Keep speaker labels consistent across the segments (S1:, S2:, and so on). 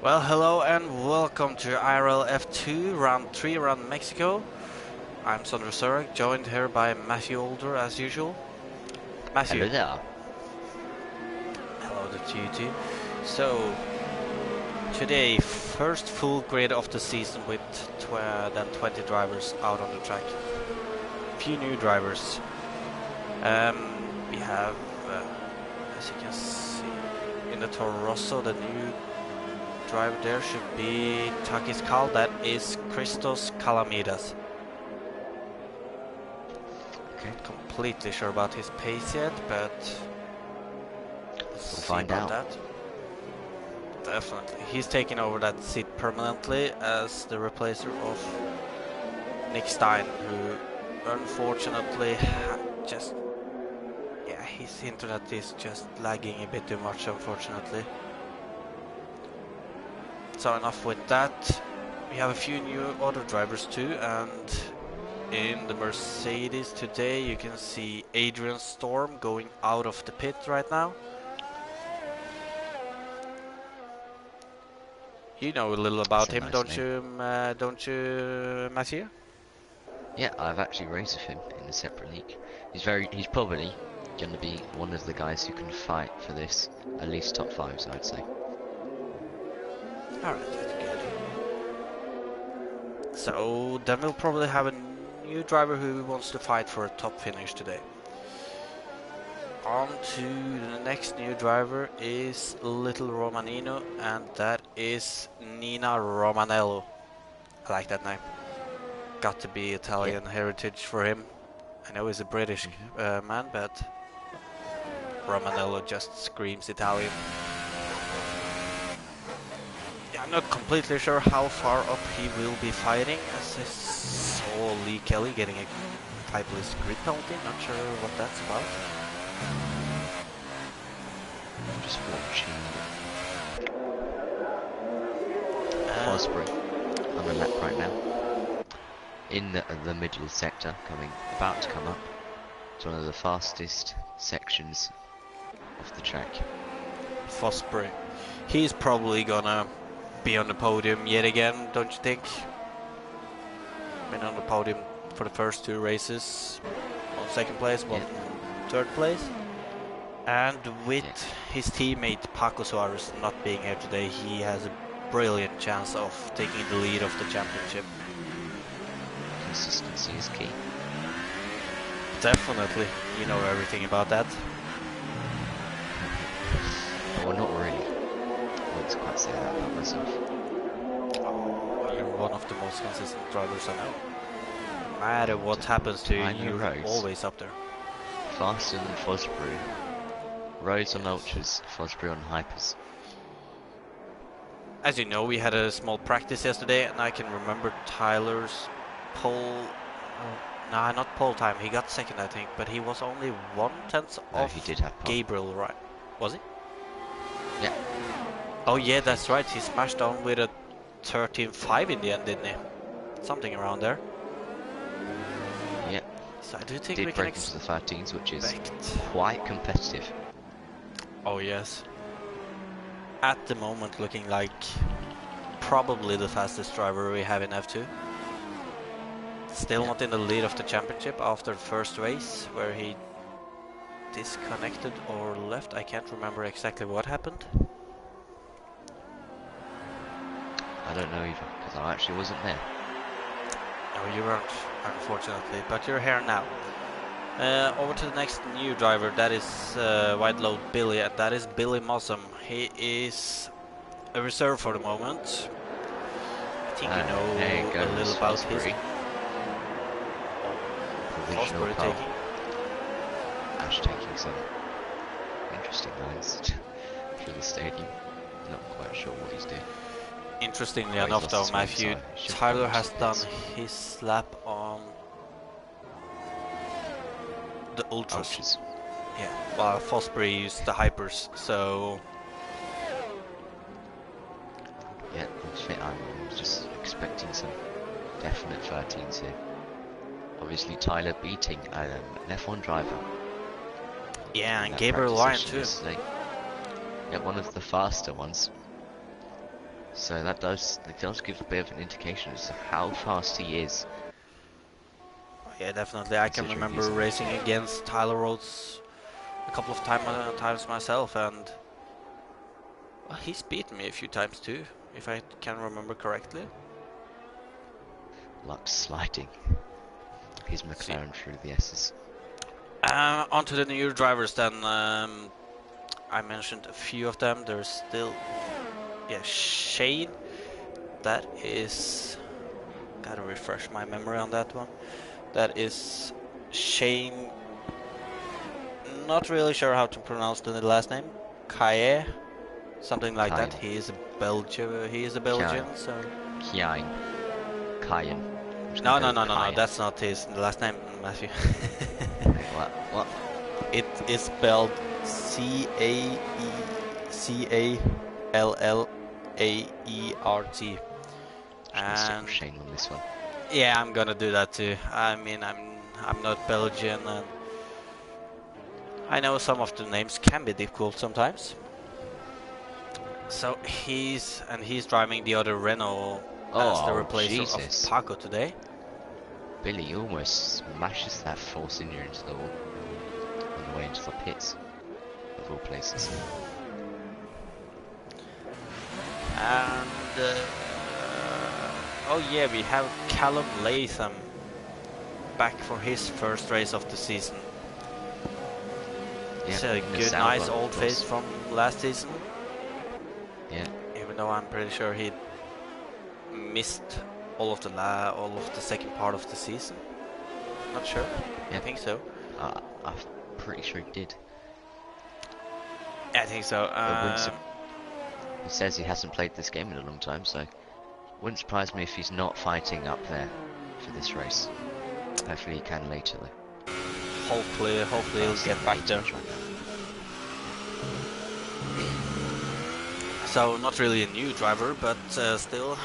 S1: Well, hello and welcome to IRL F2 round 3 around Mexico. I'm Sondre Surek, joined here by Matthew Older as usual. Matthew.
S2: Hello there.
S1: Hello to you too. So, today, first full grid of the season with then 20 drivers out on the track. Few new drivers. We have, as you can see, in the Toro Rosso, the new driver there should be Takis Kal, that is Christos Kalamidas.
S2: Okay.
S1: Not completely sure about his pace yet, but
S2: We'll find out.
S1: that. Definitely. He's taking over that seat permanently as the replacer of Nick Stein, who unfortunately his internet is just lagging a bit too much, unfortunately. So enough with that. We have a few new other drivers too, and in the Mercedes today you can see Adrian Storm going out of the pit right now. You know a little about him,
S2: Nice name.
S1: don't you, Matthew?
S2: Yeah, I've actually raced with him in a separate league. He's probably going to be one of the guys who can fight for this, at least top fives, I'd say.
S1: Alright, that's good. So then we'll probably have a new driver who wants to fight for a top finish today. On to the next new driver is Little Romanino, and that is Nina Romanello. I like that name. Got to be Italian heritage for him. I know he's a British man, but Romanello just screams Italian. Yeah, I'm not completely sure how far up he will be fighting, as I saw Lee Kelly getting a typeless grid penalty. Not sure what that's about.
S2: I'm just watching Fosbury on the lap right now. In the middle sector, about to come up. It's one of the fastest sections of the track.
S1: Fosbury. He's probably gonna be on the podium yet again, don't you think? Been on the podium for the first two races. One second place, one third place. And with his teammate Paco Suarez not being here today, he has a brilliant chance of taking the lead of the championship.
S2: Consistency is key.
S1: Definitely. You know everything about that.
S2: Well, not really. I wouldn't quite say that about myself.
S1: Oh, you're one of the most consistent drivers I know. No matter what happens to you, you're always up there.
S2: Faster than Fosbury. Roads on ultras, Fosbury on hypers.
S1: As you know, we had a small practice yesterday, and I can remember Tyler's pole. Nah, not pole time. He got second, I think, but he was only 1/10 off
S2: he did have pole.
S1: Gabriel, right? Was he?
S2: Yeah.
S1: Oh yeah, that's right. He smashed on with a 13.5 in the end, didn't he? Something around there.
S2: Yeah.
S1: So I do think
S2: we
S1: can
S2: break into the 13s, which is quite competitive.
S1: Oh yes. At the moment, looking like probably the fastest driver we have in F2. Still not in the lead of the championship after the first race, where he disconnected or left. I can't remember exactly what happened.
S2: I don't know either, because I actually wasn't there.
S1: No, you weren't, unfortunately, but you're here now. Over to the next new driver, that is wide load Billy, and that is Billy Mossam. He is a reserve for the moment. I think you know a little about his...
S2: Provisional pole. Ash taking some interesting lines through the stadium. Not quite sure what he's doing.
S1: Interestingly enough though, Matthew, Tyler has done his lap on the ultras. Yeah, while Fosbury used the hypers, so...
S2: Yeah, I'm just expecting some definite 13s here. Obviously Tyler beating an F1 driver.
S1: Yeah, and Gabriel Ryan too.
S2: Yeah, one of the faster ones. So that does give a bit of an indication as to how fast he is.
S1: Yeah, definitely. I can remember racing against Tyler Rhodes a couple of times myself, and well, he's beaten me a few times too, if I can remember correctly.
S2: Luck sliding his McLaren through the S's.
S1: On to the new drivers then. I mentioned a few of them. There's still, yeah, Shane. That is, gotta refresh my memory on that one. That is Shane. Not really sure how to pronounce the last name. Kaye, something like that. He is a Belgian. So.
S2: Kien.
S1: No. That's not his last name, Matthew.
S2: What?
S1: It is spelled Callaeert. And
S2: Shane on this one.
S1: Yeah, I'm gonna do that too. I mean, I'm not Belgian, and I know some of the names can be difficult sometimes. So he's driving the other Renault as the replacement of Paco today.
S2: Billy almost smashes that force injury into the wall on the way into the pits, of all places.
S1: And oh yeah, we have Callum Latham back for his first race of the season. It's a good, nice old face from last season.
S2: Yeah.
S1: Even though I'm pretty sure he missed all of the second part of the season. Not sure. Yeah. I think so.
S2: I'm pretty sure he did.
S1: I think so.
S2: He says he hasn't played this game in a long time, so wouldn't surprise me if he's not fighting up there for this race. Hopefully he can later though.
S1: Hopefully he'll get back there. So not really a new driver, but still,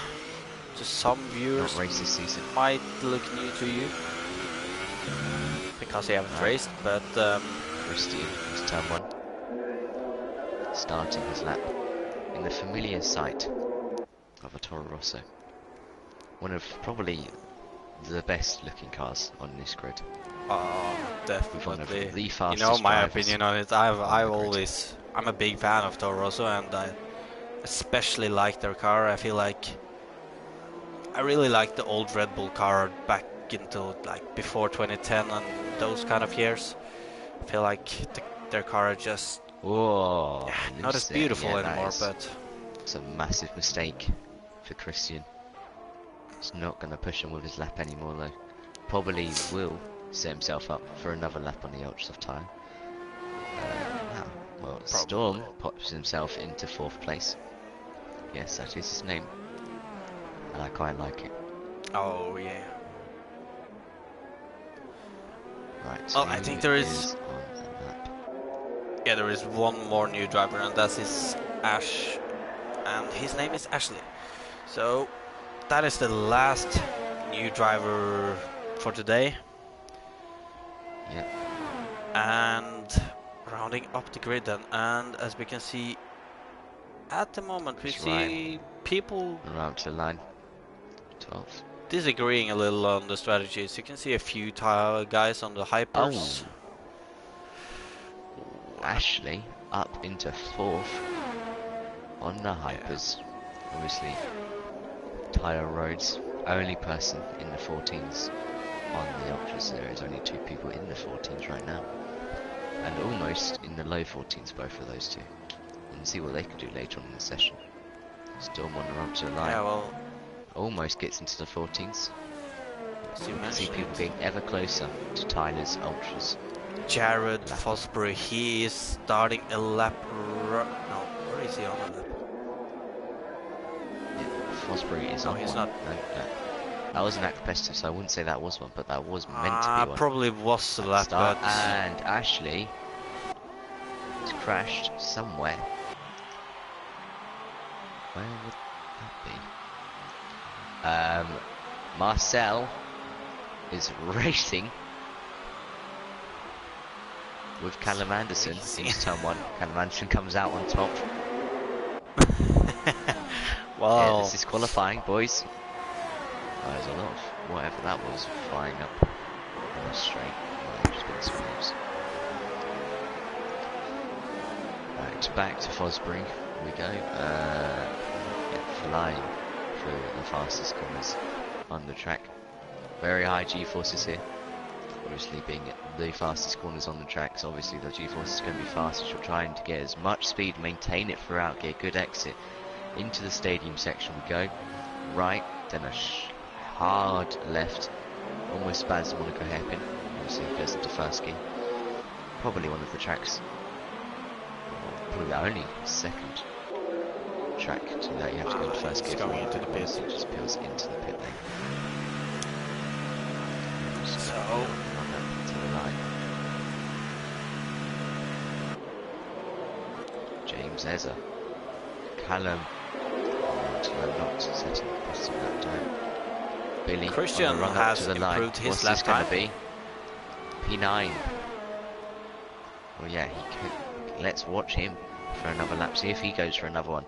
S1: to some viewers,
S2: race this season
S1: might look new to you because he haven't raced. But
S2: Christian is turn 1, starting his lap in the familiar sight of a Toro Rosso, one of probably the best looking cars on this grid.
S1: Definitely.
S2: The fastest,
S1: you know my opinion on it. I'm a big fan of Toro Rosso, and I especially like their car. I really like the old Red Bull car back into like before 2010 and those kind of years. I feel like their car are just not as beautiful anymore. But
S2: it's a massive mistake for Christian. He's not going to push him with his lap anymore though. Probably will set himself up for another lap on the ultra soft tyre. Well, Storm pops himself into 4th place. Yes, that is his name, and I quite like it.
S1: Oh yeah.
S2: Right. So
S1: I think there is. Yeah, there is one more new driver, and that is Ash, and his name is Ashley. So that is the last new driver for today.
S2: Yeah.
S1: And rounding up the grid then, and as we can see at the moment, we see people
S2: around to line 12
S1: disagreeing a little on the strategies. You can see a few guys on the hypers.
S2: Ashley up into 4th on the hypers. Obviously, Tyler Rhodes, only person in the 14s on the ultras. There is only 2 people in the 14s right now, and almost in the low 14s, both of those 2. And see what they can do later on in the session. Storm on the run to the line.
S1: Yeah, well,
S2: almost gets into the 14s.
S1: You can
S2: see people getting ever closer to Tyler's ultras.
S1: Jared Fosbury, he is starting a lap. No, where is he on a lap?
S2: Yeah, Fosbury is on
S1: he's
S2: one.
S1: not.
S2: No. That was an act competitive, so I wouldn't say that was one, but that was meant to be one.
S1: Probably was a lap, but...
S2: And Ashley has crashed somewhere. Where would that be? Marcel is racing with Callum Anderson into turn 1. Callum Anderson comes out on top.
S1: Wow.
S2: This is qualifying, boys. Oh, there's a lot of whatever that was flying up on the straight. Oh, just been some moves. Right, back to Fosbury we go. Flying through the fastest corners on the track. Very high G-forces here. Obviously being the fastest corners on the track, so obviously the G-force is going to be fast. You're trying to get as much speed, maintain it throughout, get a good exit. Into the stadium section we go. Right, then a hard left. Almost bad as Monaco hairpin. Obviously it goes into first gear. Probably one of the tracks. Probably the only second track to that you have to go into first gear.
S1: Going into the pit.
S2: It just peels into the pit lane.
S1: So
S2: to the line. James Ezza. Callum. Not setting the positive lap time. Billy.
S1: Christian
S2: run
S1: has
S2: up to the line.
S1: improved his
S2: What's
S1: lap
S2: this going
S1: time.
S2: to be? P9. Well, yeah, he could. Let's watch him for another lap. See if he goes for another one.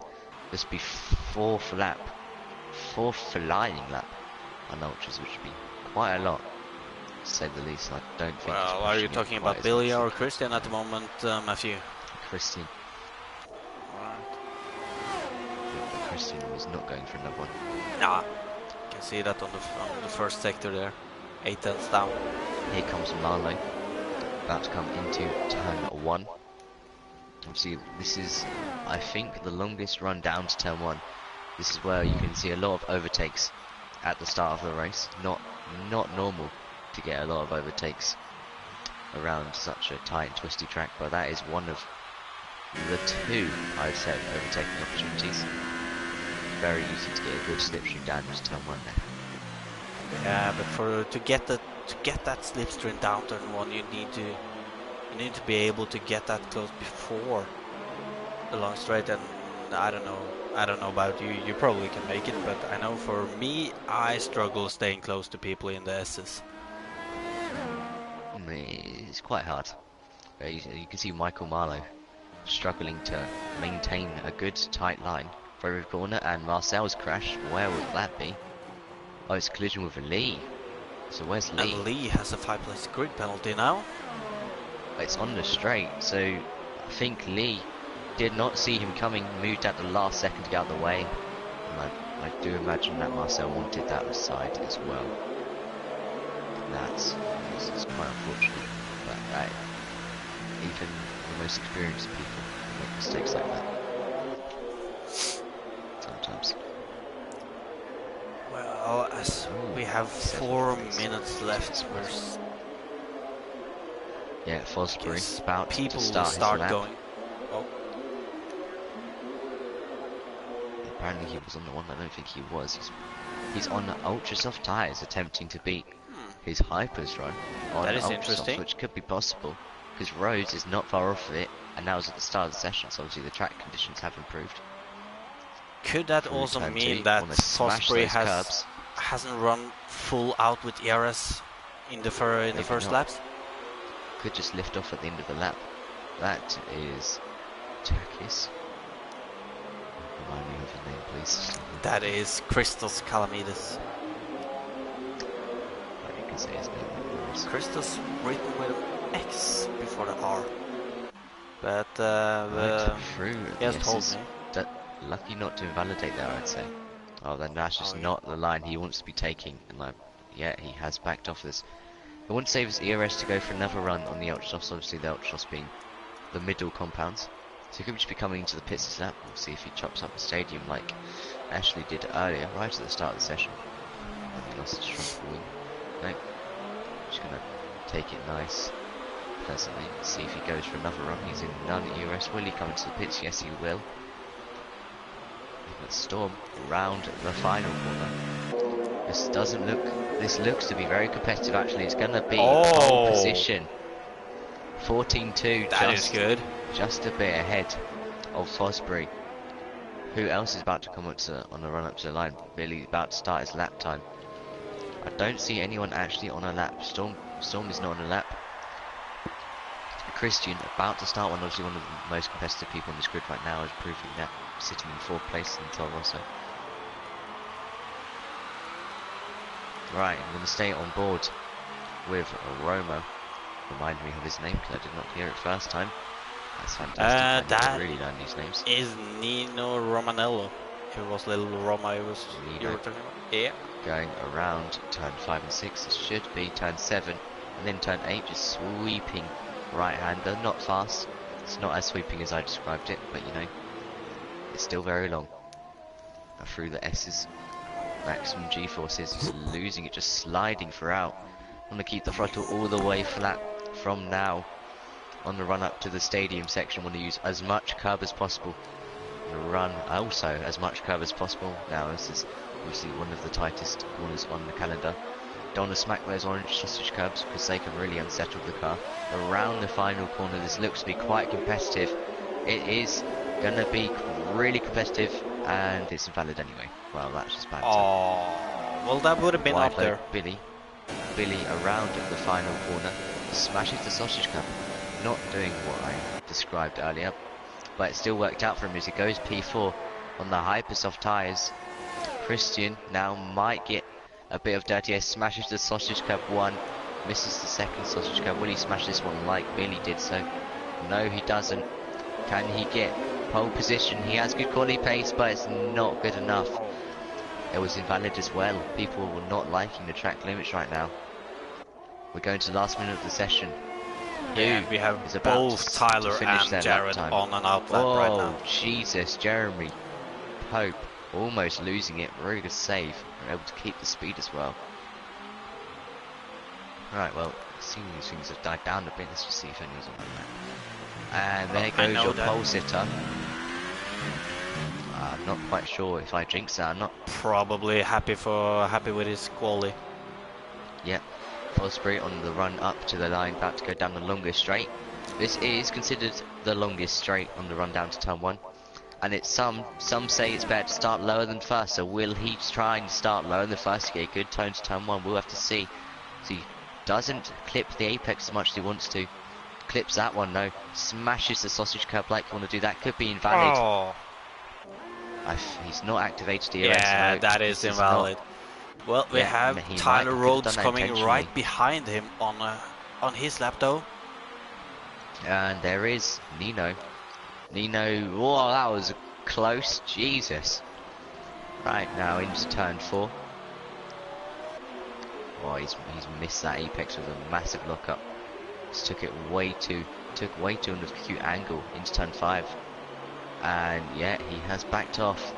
S2: This would be fourth lap. Fourth flying lap on Ultras, which would be quite a lot, to say the least. I don't think.
S1: Well, are you talking about Billy or Christian at the moment, Matthew?
S2: Christian.
S1: Right.
S2: Christian was not going for another one.
S1: Nah, you can see that on the first sector there. 8 tenths down.
S2: Here comes Marlowe, about to come into turn 1. Obviously, this is, I think, the longest run down to turn 1. This is where you can see a lot of overtakes at the start of the race. Not normal to get a lot of overtakes around such a tight and twisty track, but that is one of the 2, I would say, overtaking opportunities. Very easy to get a good slipstream down to turn 1 there.
S1: Yeah, but to get that slipstream down turn 1, you need to be able to get that close before the long straight. And I don't know about you. You probably can make it, but I know for me, I struggle staying close to people in the S's.
S2: It's quite hard. You can see Michael Marlowe struggling to maintain a good tight line for every corner, and Marcel's crash. Where would that be? Oh, it's collision with Lee. So where's Lee?
S1: And Lee has a 5-place grid penalty now.
S2: It's on the straight, so I think Lee did not see him coming, moved at the last second to get out of the way. And I do imagine that Marcel wanted that aside as well. This is quite unfortunate, but even the most experienced people make mistakes like that. Sometimes.
S1: Well, as we have 4 minutes left,
S2: yeah, Fosbury about
S1: people
S2: to start
S1: will start
S2: his lap.
S1: going. Oh.
S2: Apparently he was on the one. I don't think he was. He's on the ultra soft tires, attempting to beat his hypers run on
S1: That is
S2: ultra
S1: interesting.
S2: soft, which could be possible because Rhodes is not far off of it, and that was at the start of the session. So obviously the track conditions have improved.
S1: Could that
S2: Through
S1: also
S2: turn
S1: mean
S2: 2,
S1: that
S2: wanna smash
S1: Fosbury
S2: those curbs.
S1: hasn't run full out with ERS in the first
S2: not.
S1: laps?
S2: Could just lift off at the end of the lap. That is Takis. Remind me of his name, please.
S1: That is Christos Kalamides.
S2: You can say his name.
S1: Christos written with an X before the R. But
S2: Right, through
S1: he has
S2: the
S1: told
S2: S's.
S1: me.
S2: Lucky not to invalidate there, I'd say. Oh, then that's just not the line he wants to be taking. And yeah, he has backed off this. I wouldn't save his ERS to go for another run on the Ultras, obviously the Ultras being the middle compounds. So he could just be coming into the pits this lap. We'll see if he chops up the stadium like Ashley did earlier, right at the start of the session. And he lost his front wing. No, just gonna take it nice, pleasantly. See if he goes for another run. He's in none ERS. Will he come into the pits? Yes, he will. Let's storm round the final corner. This looks to be very competitive. Actually, it's gonna be pole position. 14-2.
S1: That is good.
S2: Just a bit ahead of Fosbury. Who else is about to come up on the run up to the line? Billy about to start his lap time. I don't see anyone actually on a lap. Storm is not on a lap. Christian about to start one. Obviously one of the most competitive people on this grid right now is proving that, sitting in 4th place in Toro Rosso. Right, I'm going to stay on board with Roma. Remind me of his name because I did not hear it first time. That's fantastic. I need
S1: That
S2: to really learn these names.
S1: is Nino Romanello. It was little Roma. It was you were talking about. Yeah.
S2: Going around turn 5 and 6. It should be turn 7 and then turn 8. Just sweeping right-hander. Not fast. It's not as sweeping as I described it, but you know, it's still very long. Through the S's. Maximum G-forces. Just losing it. Just sliding throughout. I'm going to keep the throttle all the way flat from now. On the run up to the stadium section, I want to use as much curb as possible. The run also as much curb as possible. Now this is obviously one of the tightest corners on the calendar. Don't want to smack those orange sausage curbs because they can really unsettle the car. Around the final corner, this looks to be quite competitive. It is going to be really competitive, and it's invalid anyway. Well, that's just bad.
S1: Oh, well, that would have been
S2: Wide
S1: up there.
S2: Billy around the final corner smashes the sausage curb. Not doing what I described earlier, but it still worked out for him as he goes P4 on the hyper soft tyres. Christian now might get a bit of dirty air, smashes the sausage curb 1, misses the second sausage curb. Will he smash this one like Billy did so? No, he doesn't. Can he get pole position? He has good quality pace, but it's not good enough. It was invalid as well. People were not liking the track limits right now. We're going to the last minute of the session.
S1: Yeah, we have both Tyler and Jared on an outlet right now.
S2: Oh, Jesus, Jeremy Pope almost losing it. Very good save. We're able to keep the speed as well. Right, well, seeing these things have died down a bit. Let's just see if anyone's on the map. And there goes your pole sitter. I'm not quite sure if I jinx that. I'm not.
S1: Probably happy with his quality.
S2: Yep. Fosbury on the run up to the line, about to go down the longest straight. This is considered the longest straight on the run down to turn 1. And it's some say it's better to start lower than first, so will he try and start lower than first to get a good tone to turn 1? We'll have to see. So he doesn't clip the apex as much as he wants to. Clips that one, no. Smashes the sausage curb like you want to do. That could be invalid.
S1: Oh.
S2: He's not activated DRS.
S1: Yeah,
S2: no,
S1: that is invalid. Well, we have Tyler Rhodes coming right behind him on his lap though.
S2: And there is Nino. Whoa, that was close. Jesus. Right, now into turn 4. Oh, he's missed that apex with a massive lockup. Just took way too on the acute angle into turn 5. And yeah, he has backed off.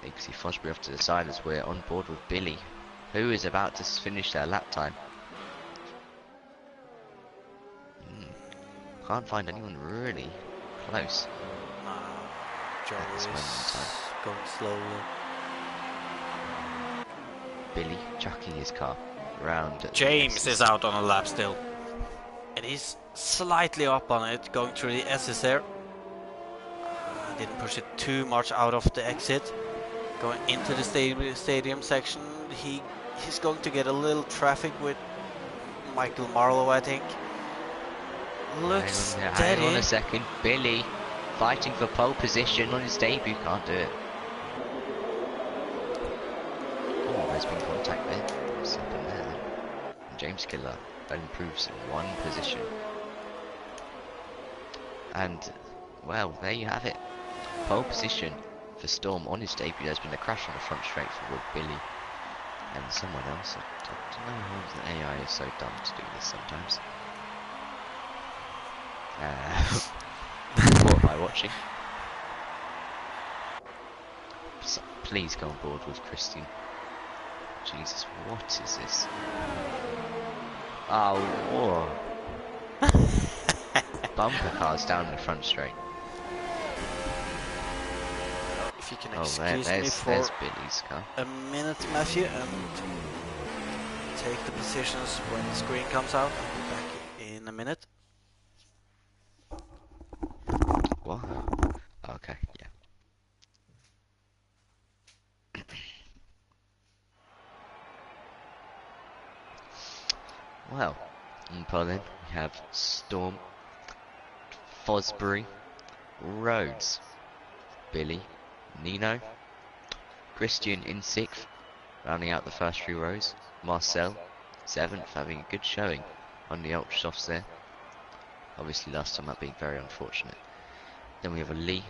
S2: You can see Fosbury off to the side as we're on board with Billy, who is about to finish their lap time. Can't find anyone really close.
S1: Joe is going slowly.
S2: Billy chucking his car around.
S1: James is out on a lap still. And he's slightly up on it, going through the S's there. Didn't push it too much out of the exit. Going into the stadium section, he's going to get a little traffic with Michael Marlowe, I think. Looks steady.
S2: Hang on a second. Billy fighting for pole position on his debut. Can't do it. Oh, there's been contact there. Something there. And James Killer improves 1 position. And, well, there you have it. Pole position for Storm on his debut. There's been a crash on the front straight for Billy and someone else. I don't know how the AI is so dumb to do this sometimes. What am I watching? So, please go on board with Christian. Jesus, what is this? Oh, whoa. Bumper cars down the front straight.
S1: If you can excuse me for
S2: Billy's car.
S1: a minute, Matthew, and take the positions when the screen comes out. I'll be back in a minute.
S2: What? Okay, yeah. Well, in Poland we have Storm, Fosbury, Rhodes, Billy, Nino, Christian in 6th, Rounding out the first 3 rows, Marcel, 7th, having a good showing on the ultra softs there. Obviously last time that being very unfortunate. Then we have a Lee,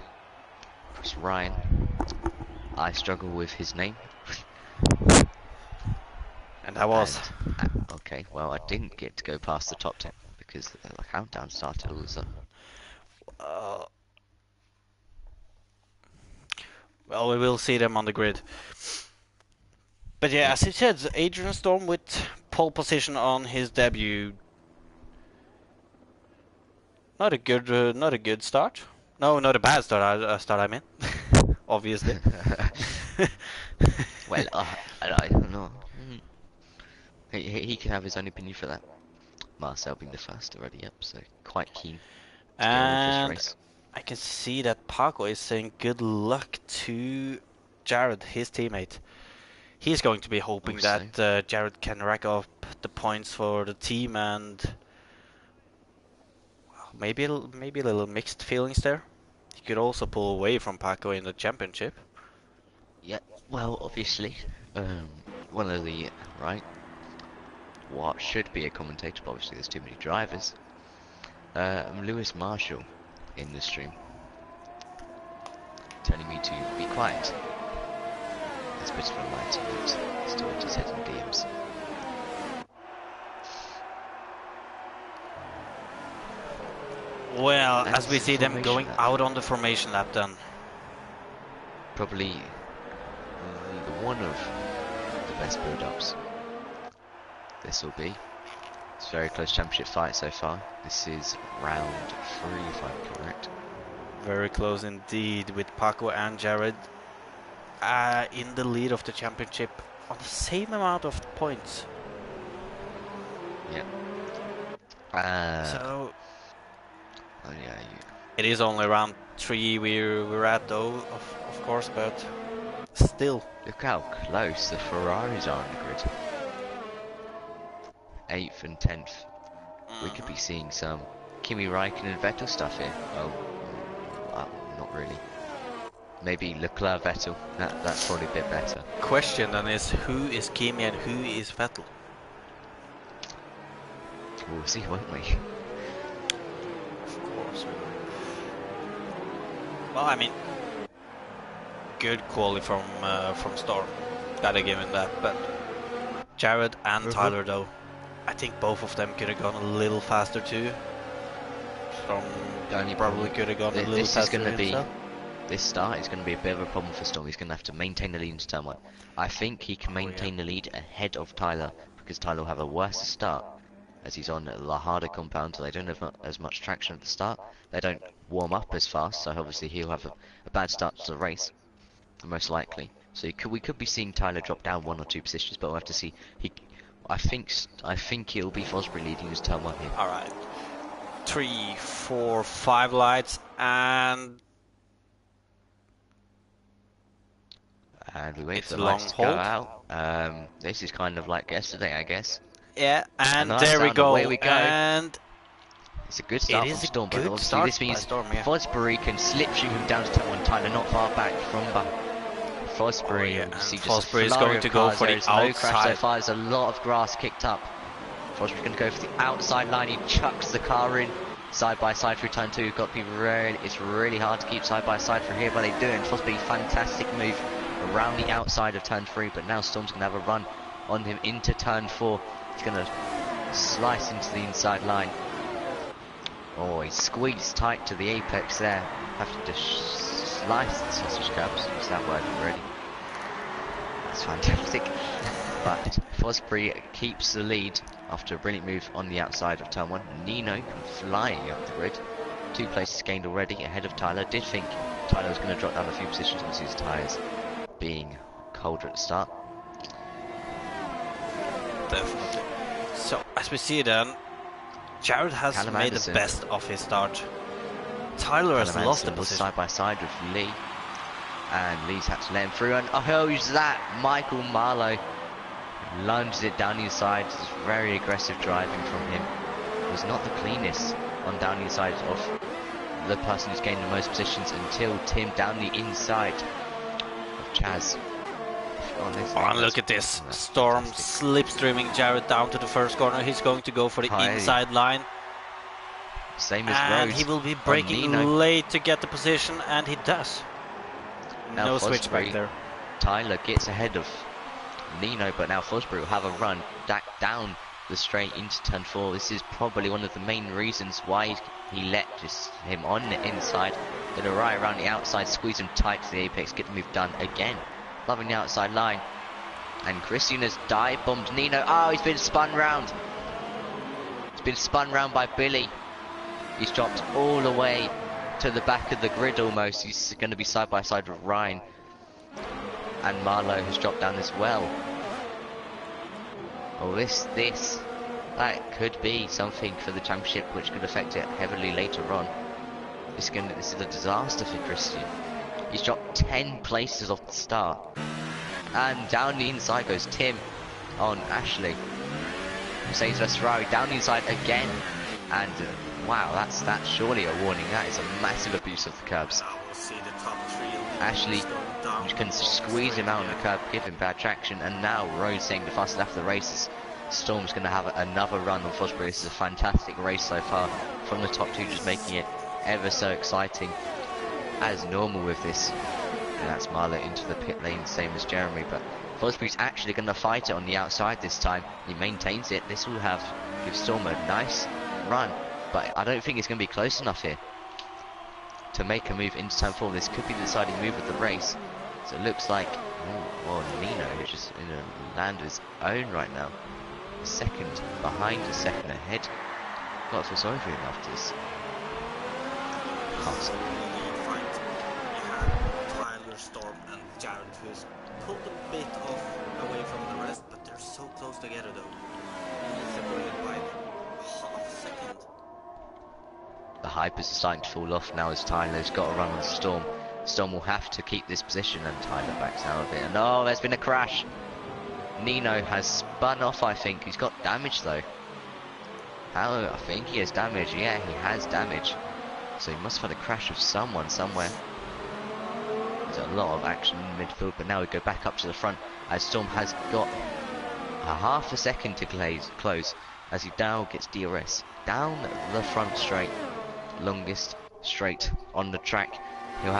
S2: Chris Ryan. I struggle with his name.
S1: And that was...
S2: okay, well I didn't get to go past the top 10 because the countdown started all of a sudden.
S1: Well, we will see them on the grid. But yeah, as you said, Adrian Storm with pole position on his debut. Not a good start. No, not a bad start. I mean, obviously.
S2: Well, I don't know. He can have his own opinion for that. Marcel being the first already up, so quite keen to get on with this race.
S1: I can see that Paco is saying good luck to Jared, his teammate. He's going to be hoping that Jared can rack up the points for the team, and maybe a little mixed feelings there. He could also pull away from Paco in the championship.
S2: Yeah, well, obviously, one of the what should be a commentator, but obviously there's too many drivers. Lewis Marshall in the stream telling me to be quiet. That's a bit of a lie to still what he said in DMs.
S1: Well, as we see them going out on the formation lap then.
S2: Probably one of the best build-ups this will be. It's a very close championship fight so far. This is round 3 if I'm correct.
S1: Very close indeed, with Paco and Jared in the lead of the championship on the same amount of points.
S2: Yeah.
S1: So
S2: oh yeah,
S1: it is only round 3 we're at though, of course, but still.
S2: Look how close the Ferraris are on the grid. 8th and 10th. We could be seeing some Kimi Räikkönen and Vettel stuff here. Oh, not really. Maybe Leclerc Vettel. That's probably a bit better.
S1: Question then is, who is Kimi and who is Vettel?
S2: We'll see, won't we?
S1: Of course. Well, I mean, good quality from Storm. Gotta give him that. But Jared and Tyler though, I think both of them could have gone a little faster too. Storm probably could have gone a little faster himself.
S2: This start is going to be a bit of a problem for Storm. He's going to have to maintain the lead into turn 1. I think he can maintain the lead ahead of Tyler, because Tyler will have a worse start as he's on the harder compound, so they don't have as much traction at the start. They don't warm up as fast, so obviously he'll have a bad start to the race, most likely. So we could be seeing Tyler drop down 1 or 2 positions, but we'll have to see. I think it'll be Fosbury leading his turn 1 here.
S1: All right, 3, 4, 5 lights, and
S2: we wait for the lights to go out. This is kind of like yesterday, I guess.
S1: Yeah, and there we go.
S2: Away we go.
S1: And
S2: it's a good start from Storm, but obviously this means Fosbury can slip shoot him down to turn 1. Tyler not far back from Fosbury.
S1: And Fosbury is going to go for the outside.
S2: No crash so far. There's a lot of grass kicked up. Fosbury's going to go for the outside line. He chucks the car in side by side through turn 2. It's really hard to keep side by side from here, but they do. And Fosbury, fantastic move around the outside of turn 3. But now Storm's going to have a run on him into turn 4. He's going to slice into the inside line. Oh, he squeezed tight to the apex there. Have to just slice the sausage cups. Is that word already? That's fantastic. But Fosbury keeps the lead after a brilliant move on the outside of turn 1. Nino can fly up the grid. 2 places gained already ahead of Tyler. Did think Tyler was going to drop down a few positions with his tyres being colder at the start.
S1: Definitely. So, as we see then, Jared has made the best of his start. Tyler has lost the position.
S2: Side by side with Lee. And Lee's had to let him through. And who's that? Michael Marlowe lunges it down the inside. It's very aggressive driving from him. It was not the cleanest on down the inside of the person who's gained the most positions until Tim down the inside of Chaz. there's
S1: Oh, and
S2: Nino's.
S1: look at this.
S2: That's
S1: Storm
S2: fantastic.
S1: slipstreaming Jared down to the first corner. He's going to go for the
S2: Hi.
S1: inside line.
S2: Same as
S1: And
S2: Rhodes
S1: he will be
S2: on
S1: breaking
S2: Nino.
S1: late to get the position, and he does.
S2: Now
S1: No
S2: Fosbury,
S1: switchback there.
S2: Tyler gets ahead of Nino, but now Fosbury will have a run down the straight into turn 4. This is probably one of the main reasons why he let just him on the inside. Gonna ride around the outside, squeeze him tight to the apex, get the move done again. Loving the outside line. And Christian has dive bombed Nino. Oh, he's been spun round. He's been spun round by Billy. He's dropped all the way to the back of the grid almost. He's going to be side by side with Ryan. And Marlowe has dropped down as well. Oh, that could be something for the championship which could affect it heavily later on. This is a disaster for Christian. He's dropped 10 places off the start. And down the inside goes Tim on Ashley. Mercedes vs Ferrari down the inside again. And wow, that's surely a warning. That is a massive abuse of the curbs. Ashley can squeeze him out on the curb, give him bad traction, and now Rhodes saying the fastest lap of the races. Storm's going to have another run on Fosbury. This is a fantastic race so far from the top two, just making it ever so exciting as normal with this. And that's Marlowe into the pit lane, same as Jeremy, but Fosbury's actually going to fight it on the outside this time. He maintains it. This will give Storm a nice run, but I don't think it's going to be close enough here to make a move into turn 4. This could be the deciding move of the race. So it looks like, Nino, who's just in a land of his own right now. Second behind, a second ahead. Got to feel sorry for him after this.
S1: Tyler, Storm, and Jared, who's pulled a bit off away from the rest, but they're so close together though. Separated by half a second.
S2: The hypers are starting to fall off now as Tyler's got to run on Storm. Storm will have to keep this position, and Tyler backs out of it. And oh, there's been a crash. Nino has spun off, I think. He's got damage though. I think he has damage. Yeah, he has damage. So he must have had a crash with someone somewhere. There's a lot of action in midfield, but now we go back up to the front as Storm has got a half a second to close as he now gets DRS down the front straight. Longest straight on the track. He'll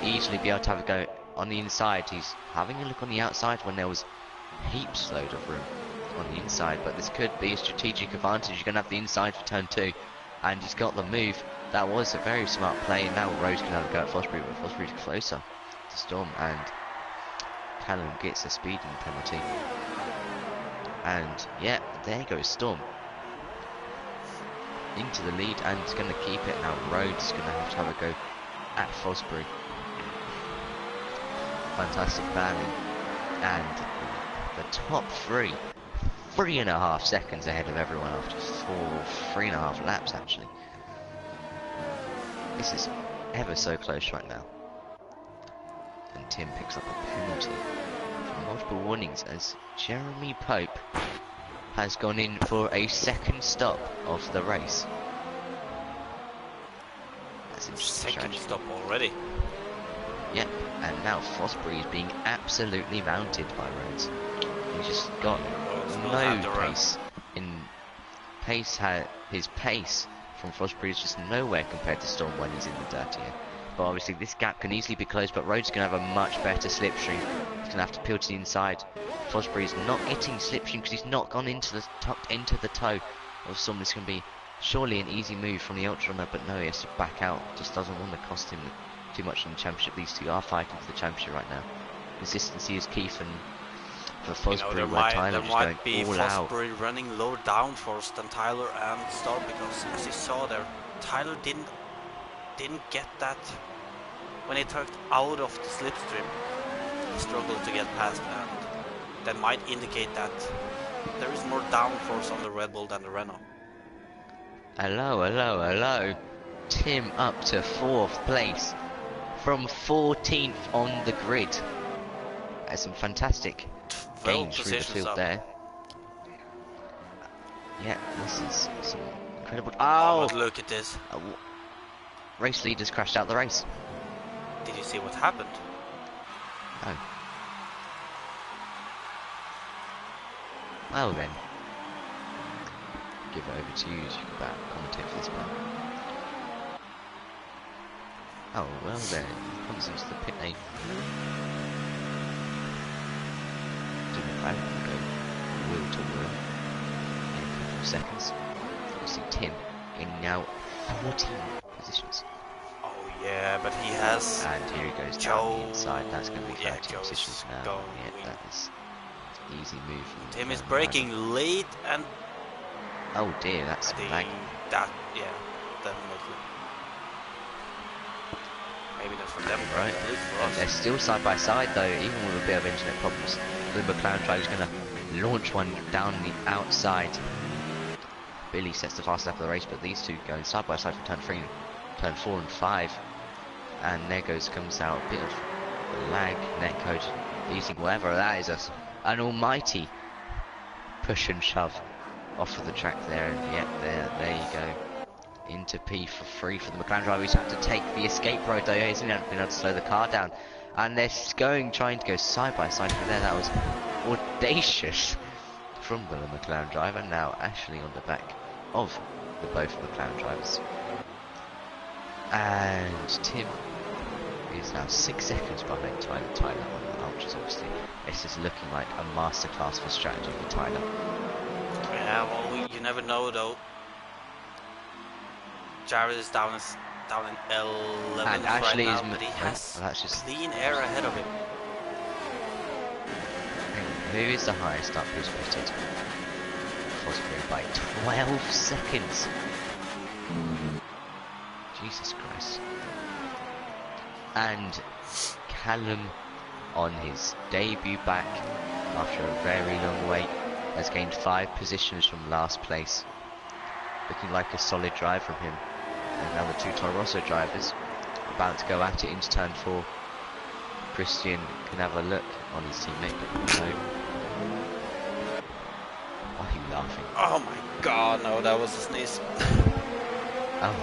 S2: easily be able to have a go on the inside. He's having a look on the outside when there was heaps load of room on the inside, but this could be a strategic advantage. You're going to have the inside for turn 2, and he's got the move. That was a very smart play, and now Rose can have a go at Fosbury, but Fosbury's closer to Storm, and Callum gets a speeding penalty. And yeah, there goes Storm into the lead, and he's going to keep it. Now Rhodes is going to have a go at Fosbury. Fantastic battling, and the top 3.5 seconds ahead of everyone after 3.5 laps actually. This is ever so close right now. And Tim picks up a penalty for multiple warnings as Jeremy Pope has gone in for a second stop of the race. That's interesting.
S1: Second stop already.
S2: Yep, and now Fosbury is being absolutely mounted by Rhodes. He's just got no pace. His pace from Fosbury is just nowhere compared to Storm when he's in the dirt here. But obviously this gap can easily be closed, but Rhodes is going to have a much better slipstream. He's going to have to peel to the inside. Fosbury's not getting slipstream because he's not gone tucked into the toe of Storm. This can be surely an easy move from the Ultra Runner, but no, he has to back out. Just doesn't want to cost him too much in the championship. These two are fighting for the championship right now. Consistency is key for Fosbury, where Tyler just going all out.
S1: Fosbury running lower down first than Tyler and Storm, because as you saw there, Tyler didn't get that when he tucked out of the slipstream. He struggled to get past, and that might indicate that there is more downforce on the Red Bull than the Renault.
S2: Hello. Tim up to 4th place from 14th on the grid. There's some fantastic gains through the field there. Yeah, this is some incredible.
S1: Oh, look at this.
S2: Race leaders crashed out the race.
S1: Did you see what happened?
S2: No. Well then, give it over to you as you can commentate for this one. Oh, well then, comes into the pit lane. To McLaren go wheel to wheel in a couple of seconds. You see Tim in now 14 positions.
S1: Oh yeah, but he has.
S2: And here he goes down the inside. That's going to be 13 positions now. Yeah, that is an easy move.
S1: Tim is braking late and.
S2: Oh dear, that's lag.
S1: That, yeah, definitely. Maybe not for them,
S2: right? And they're still side by side though, even with a bit of internet problems. The McLaren driver is going to launch one down the outside. Billy sets the fast lap of the race, but these two going side by side for turn 3, turn 4 and 5. And there comes out a bit of lag, netcode, using whatever that is, an almighty push and shove off of the track there, and yet there you go. Into P3 for the McLaren driver. He's had to take the escape road though. He hasn't been able to slow the car down, and they're trying to go side by side from there. That was audacious from the McLaren driver. Now actually on the back of the both McLaren drivers, and Tim is now 6 seconds behind Tyler on the ultras. Obviously, this is looking like a masterclass for strategy for Tyler.
S1: Yeah, well, you never know though. Jared is down in 11th
S2: and actually
S1: right now, but he has clean air ahead of him.
S2: Who is the highest up who's pitted? Possibly by 12 seconds. Jesus Christ. And Callum, on his debut back after a very long wait, has gained 5 positions from last place. Looking like a solid drive from him. And now the two Toro Rosso drivers about to go at it into turn 4. Christian can have a look on his teammate, but no. Why are you laughing?
S1: Oh my god, no, that was a sneeze.
S2: Oh,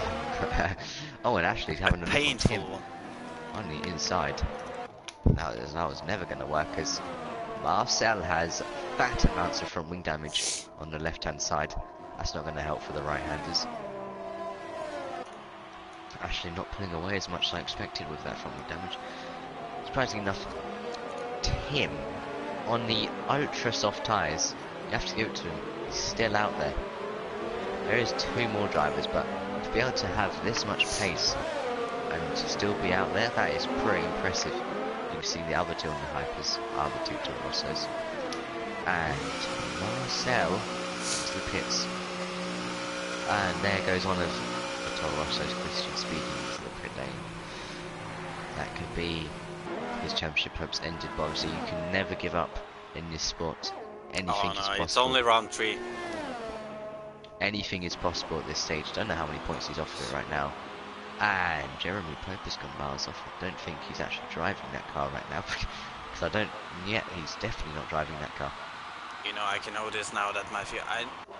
S2: oh, and Ashley's having a
S1: painful
S2: look
S1: one
S2: on the inside. That was never going to work, as Marcel has fat amounts of front wing damage on the left hand side. That's not going to help for the right handers. Ashley not pulling away as much as I expected with that front wing damage. Surprisingly enough, Tim on the ultra soft tyres, you have to give it to him, he's still out there. There is 2 more drivers, but to be able to have this much pace and to still be out there, that is pretty impressive. You can see the other 2 on the hypers are the 2 Toro Rossos. And Marcel into the pits. And there goes one of the Toro Rossos, Christian, speeding into the pit lane. That could be his championship hopes ended, but obviously you can never give up in this sport. Anything is possible.
S1: It's only round 3.
S2: Anything is possible at this stage. Don't know how many points he's off of it right now. And Jeremy Pope has gone miles off. I don't think he's actually driving that car right now. Because he's definitely not driving that car.
S1: You know, I can notice now that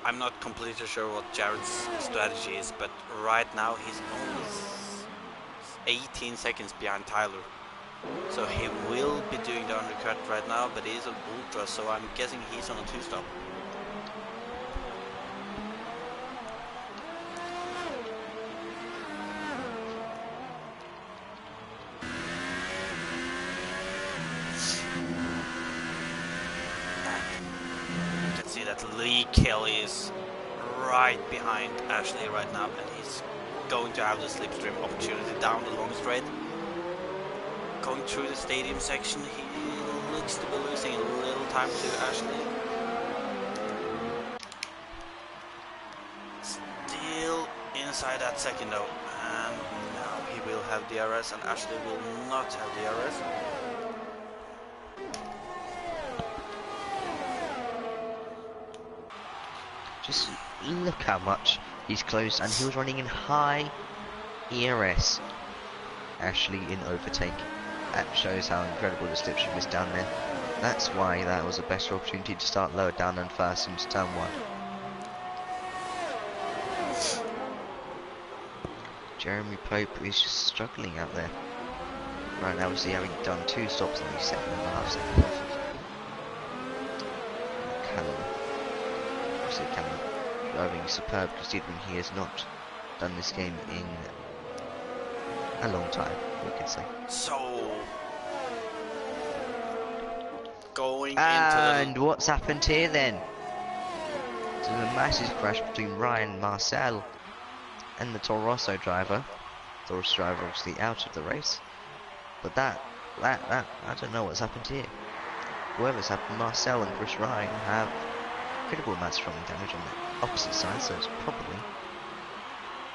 S1: I'm not completely sure what Jared's strategy is, but right now he's only 18 seconds behind Tyler. So he will be doing the undercut right now, but he's an ultra, so I'm guessing he's on a 2-stop. You can see that Lee Kelly is right behind Ashley right now, and he's going to have the slipstream opportunity down the long straight. Going through the stadium section, he looks to be losing a little time to Ashley. Still inside that second though, and now he will have DRS and Ashley will not have DRS.
S2: Just look how much he's closed, and he was running in high ERS. Ashley in overtake. That shows how incredible the slipstream is down there. That's why that was a better opportunity to start lower down and fast into turn 1. Jeremy Pope is just struggling out there. Right now, obviously having done 2 stops and he's 7.5 seconds off of Callum. say Cameron, driving superb considering he has not done this game in a long time, we could say.
S1: So, going
S2: and
S1: into
S2: what's happened here then? So the massive crash between Ryan and Marcel and the Toro Rosso driver. Toro Rosso driver obviously out of the race. But that, I don't know what's happened here. Whoever's happened, Marcel and Chris Ryan have incredible amounts of strong damage on the opposite side, so it's probably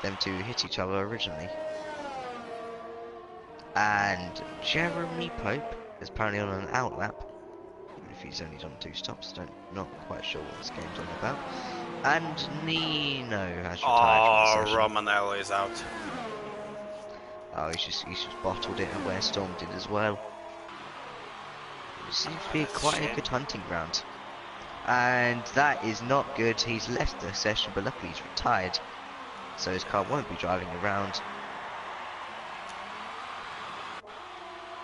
S2: them two hit each other originally. And Jeremy Pope is apparently on an outlap, even if he's only done 2 stops. Not quite sure what this game's on about. And Nino has retired from the session.
S1: Romanello is out.
S2: Oh, he's just bottled it, and where Storm did as well. It seems to be quite a good hunting ground. And that is not good. He's left the session, but luckily he's retired, so his car won't be driving around.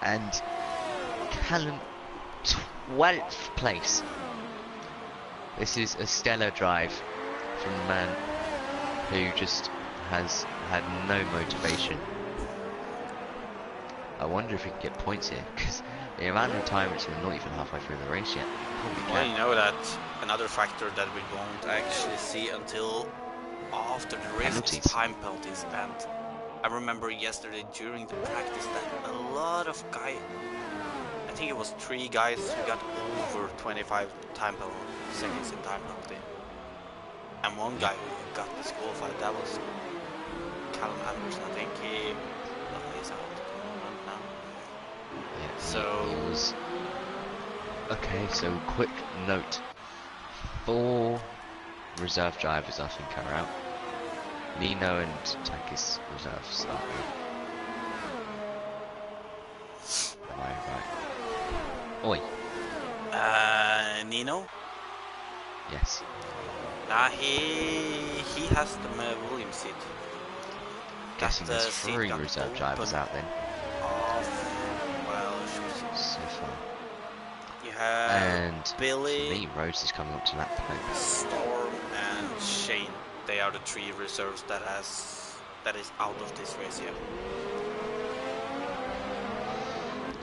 S2: And Callum, 12th place. This is a stellar drive from the man who just has had no motivation. I wonder if we can get points here, because the amount of time it's not even halfway through the race yet.
S1: Well, you know that another factor that we won't actually see until after the race is time penalties. And I remember yesterday during the practice that a lot of guys, I think it was 3 guys who got over 25 seconds in time penalty. And one guy who got disqualified, that was Callum Anderson. I think he's out at the moment now.
S2: Yeah,
S1: so
S2: he was... Okay, so quick note. 4 reserve drivers I think are out. Nino and Takis reserves are out. Am I right? Oi.
S1: Nino?
S2: Yes.
S1: Nah, he has the Williams seat.
S2: Guessing there's 3 reserve drivers out then.
S1: Well,
S2: so far.
S1: You have
S2: and
S1: Billy,
S2: for me, Rhodes is coming up to that point.
S1: Storm, and Shane. They are the 3 reserves that is out of this race here.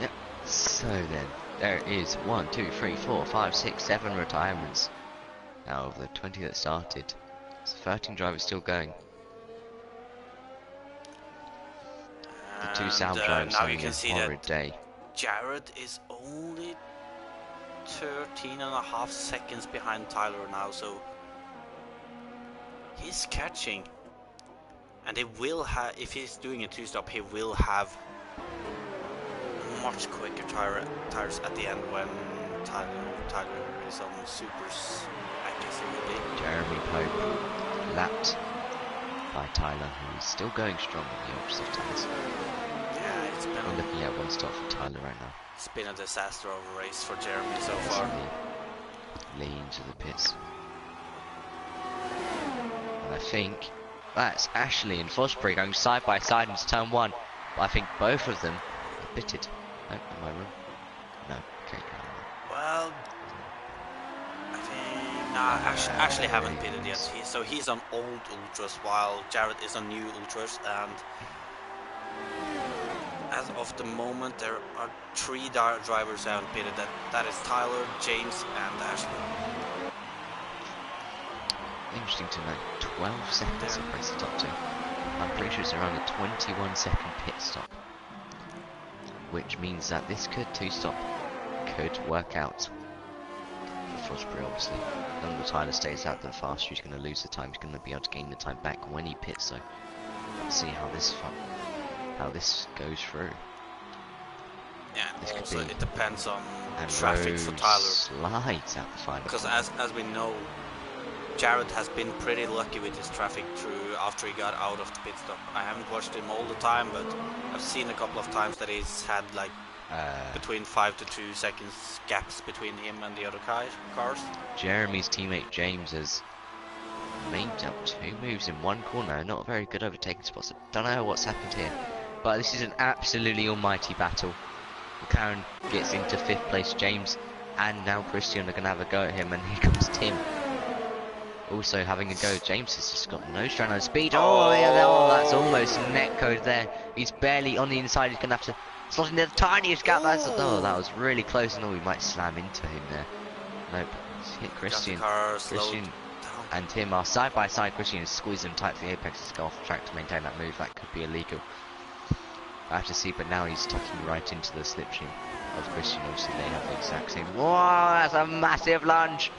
S2: Yep. So then, there is 1, 2, 3, 4, 5, 6, 7 retirements. Out of the 20 that started, so 13 drivers still going. The 2 South drivers having a horrid day.
S1: Jared is only 13.5 seconds behind Tyler now, so he's catching. And he will have, if he's doing a 2-stop, he will have much quicker tires at the end when Tyler is on supers. I guess it will be.
S2: Jeremy Pope lapped by Tyler, who is still going strong on the opposite tires.
S1: Yeah, it's been.
S2: We're looking at 1 stop for Tyler right now.
S1: It's been a disaster of a race for Jeremy so far.
S2: Lee into the pits. And I think that's Ashley and Fosbury going side by side into turn 1. But I think both of them are pitted. No, am I wrong? No, okay.
S1: Well, I think Ashley haven't pitted yet. So he's on old ultras while Jared is on new ultras, and as of the moment there are 3 drivers who haven't pitted. That is Tyler, James, and Ashley.
S2: Interesting to note, 12 seconds separates the top 2. I'm pretty sure it's around a 21-second pit stop, which means that this 2-stop could work out for Fosbury. Obviously, the longer Tyler stays out, the faster he's going to lose the time. He's going to be able to gain the time back when he pits. So let's see how this goes through.
S1: Yeah,
S2: this
S1: also
S2: could be.
S1: It depends on
S2: and
S1: traffic
S2: Rose
S1: for Tyler.
S2: Slides out the final.
S1: Because as we know, Jared has been pretty lucky with his traffic through after he got out of the pit stop. I haven't watched him all the time, but I've seen a couple of times that he's had like between 5 to 2 seconds gaps between him and the other cars.
S2: Jeremy's teammate James has made up 2 moves in 1 corner. Not a very good overtaking spots. I don't know what's happened here, but this is an absolutely almighty battle. McLaren gets into 5th place. James and now Christian are going to have a go at him, and here comes Tim. Also having a go. James has just got no strand of speed. Oh, yeah, oh, that's almost net code there. He's barely on the inside. He's going to have to slot in the tiniest gap. That's, oh, that was really close. And we might slam into him there. Nope. He's hit Christian. Christian and Tim are side by side. Christian is squeezing him tight for the apex to go off track to maintain that move. That could be illegal. I have to see, but now he's tucking right into the slipstream of Christian. Obviously, they have the exact same. Whoa, that's a massive lunge.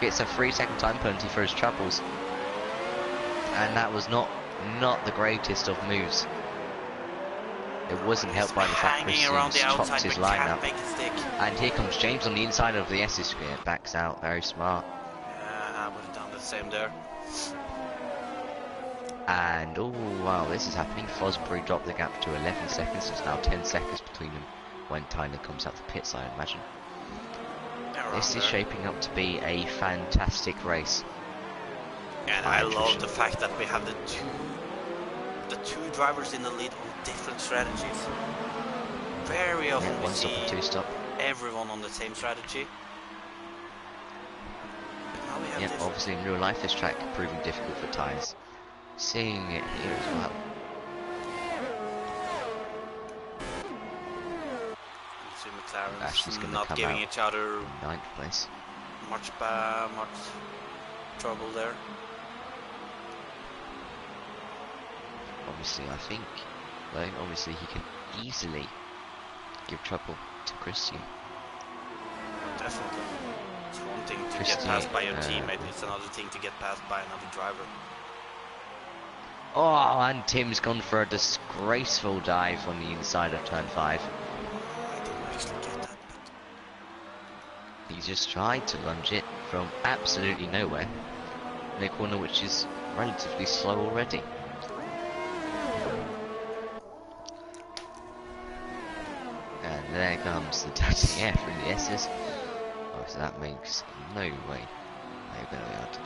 S2: Gets a 3-second time penalty for his troubles, and that was not the greatest of moves. It wasn't helped by the fact Christian chopped his line up. And here comes James on the inside of the S's. It backs out, very smart.
S1: Yeah, I would have done the same there.
S2: And oh wow, this is happening. Fosbury dropped the gap to 11 seconds. It's now 10 seconds between them when Tyler comes out the pits, I imagine. This is shaping up to be a fantastic race.
S1: And I love the fact that we have the two drivers in the lead on different strategies. Very often we see everyone on the same strategy. Now we have
S2: obviously in real life this track proving difficult for tyres. Seeing it here as well.
S1: McLaren's not giving each other
S2: in 9th place.
S1: Much trouble there.
S2: Obviously, I think, though, obviously he can easily give trouble to Christian.
S1: Definitely. It's one thing to get passed by your teammate, it's another thing to get passed by another driver.
S2: Oh, and Tim's gone for a disgraceful dive on the inside of turn 5.
S1: I didn't actually get that, but
S2: he just tried to lunge it from absolutely nowhere in a corner which is relatively slow already. And there comes the dirty air through the S's. Oh, so that makes no way.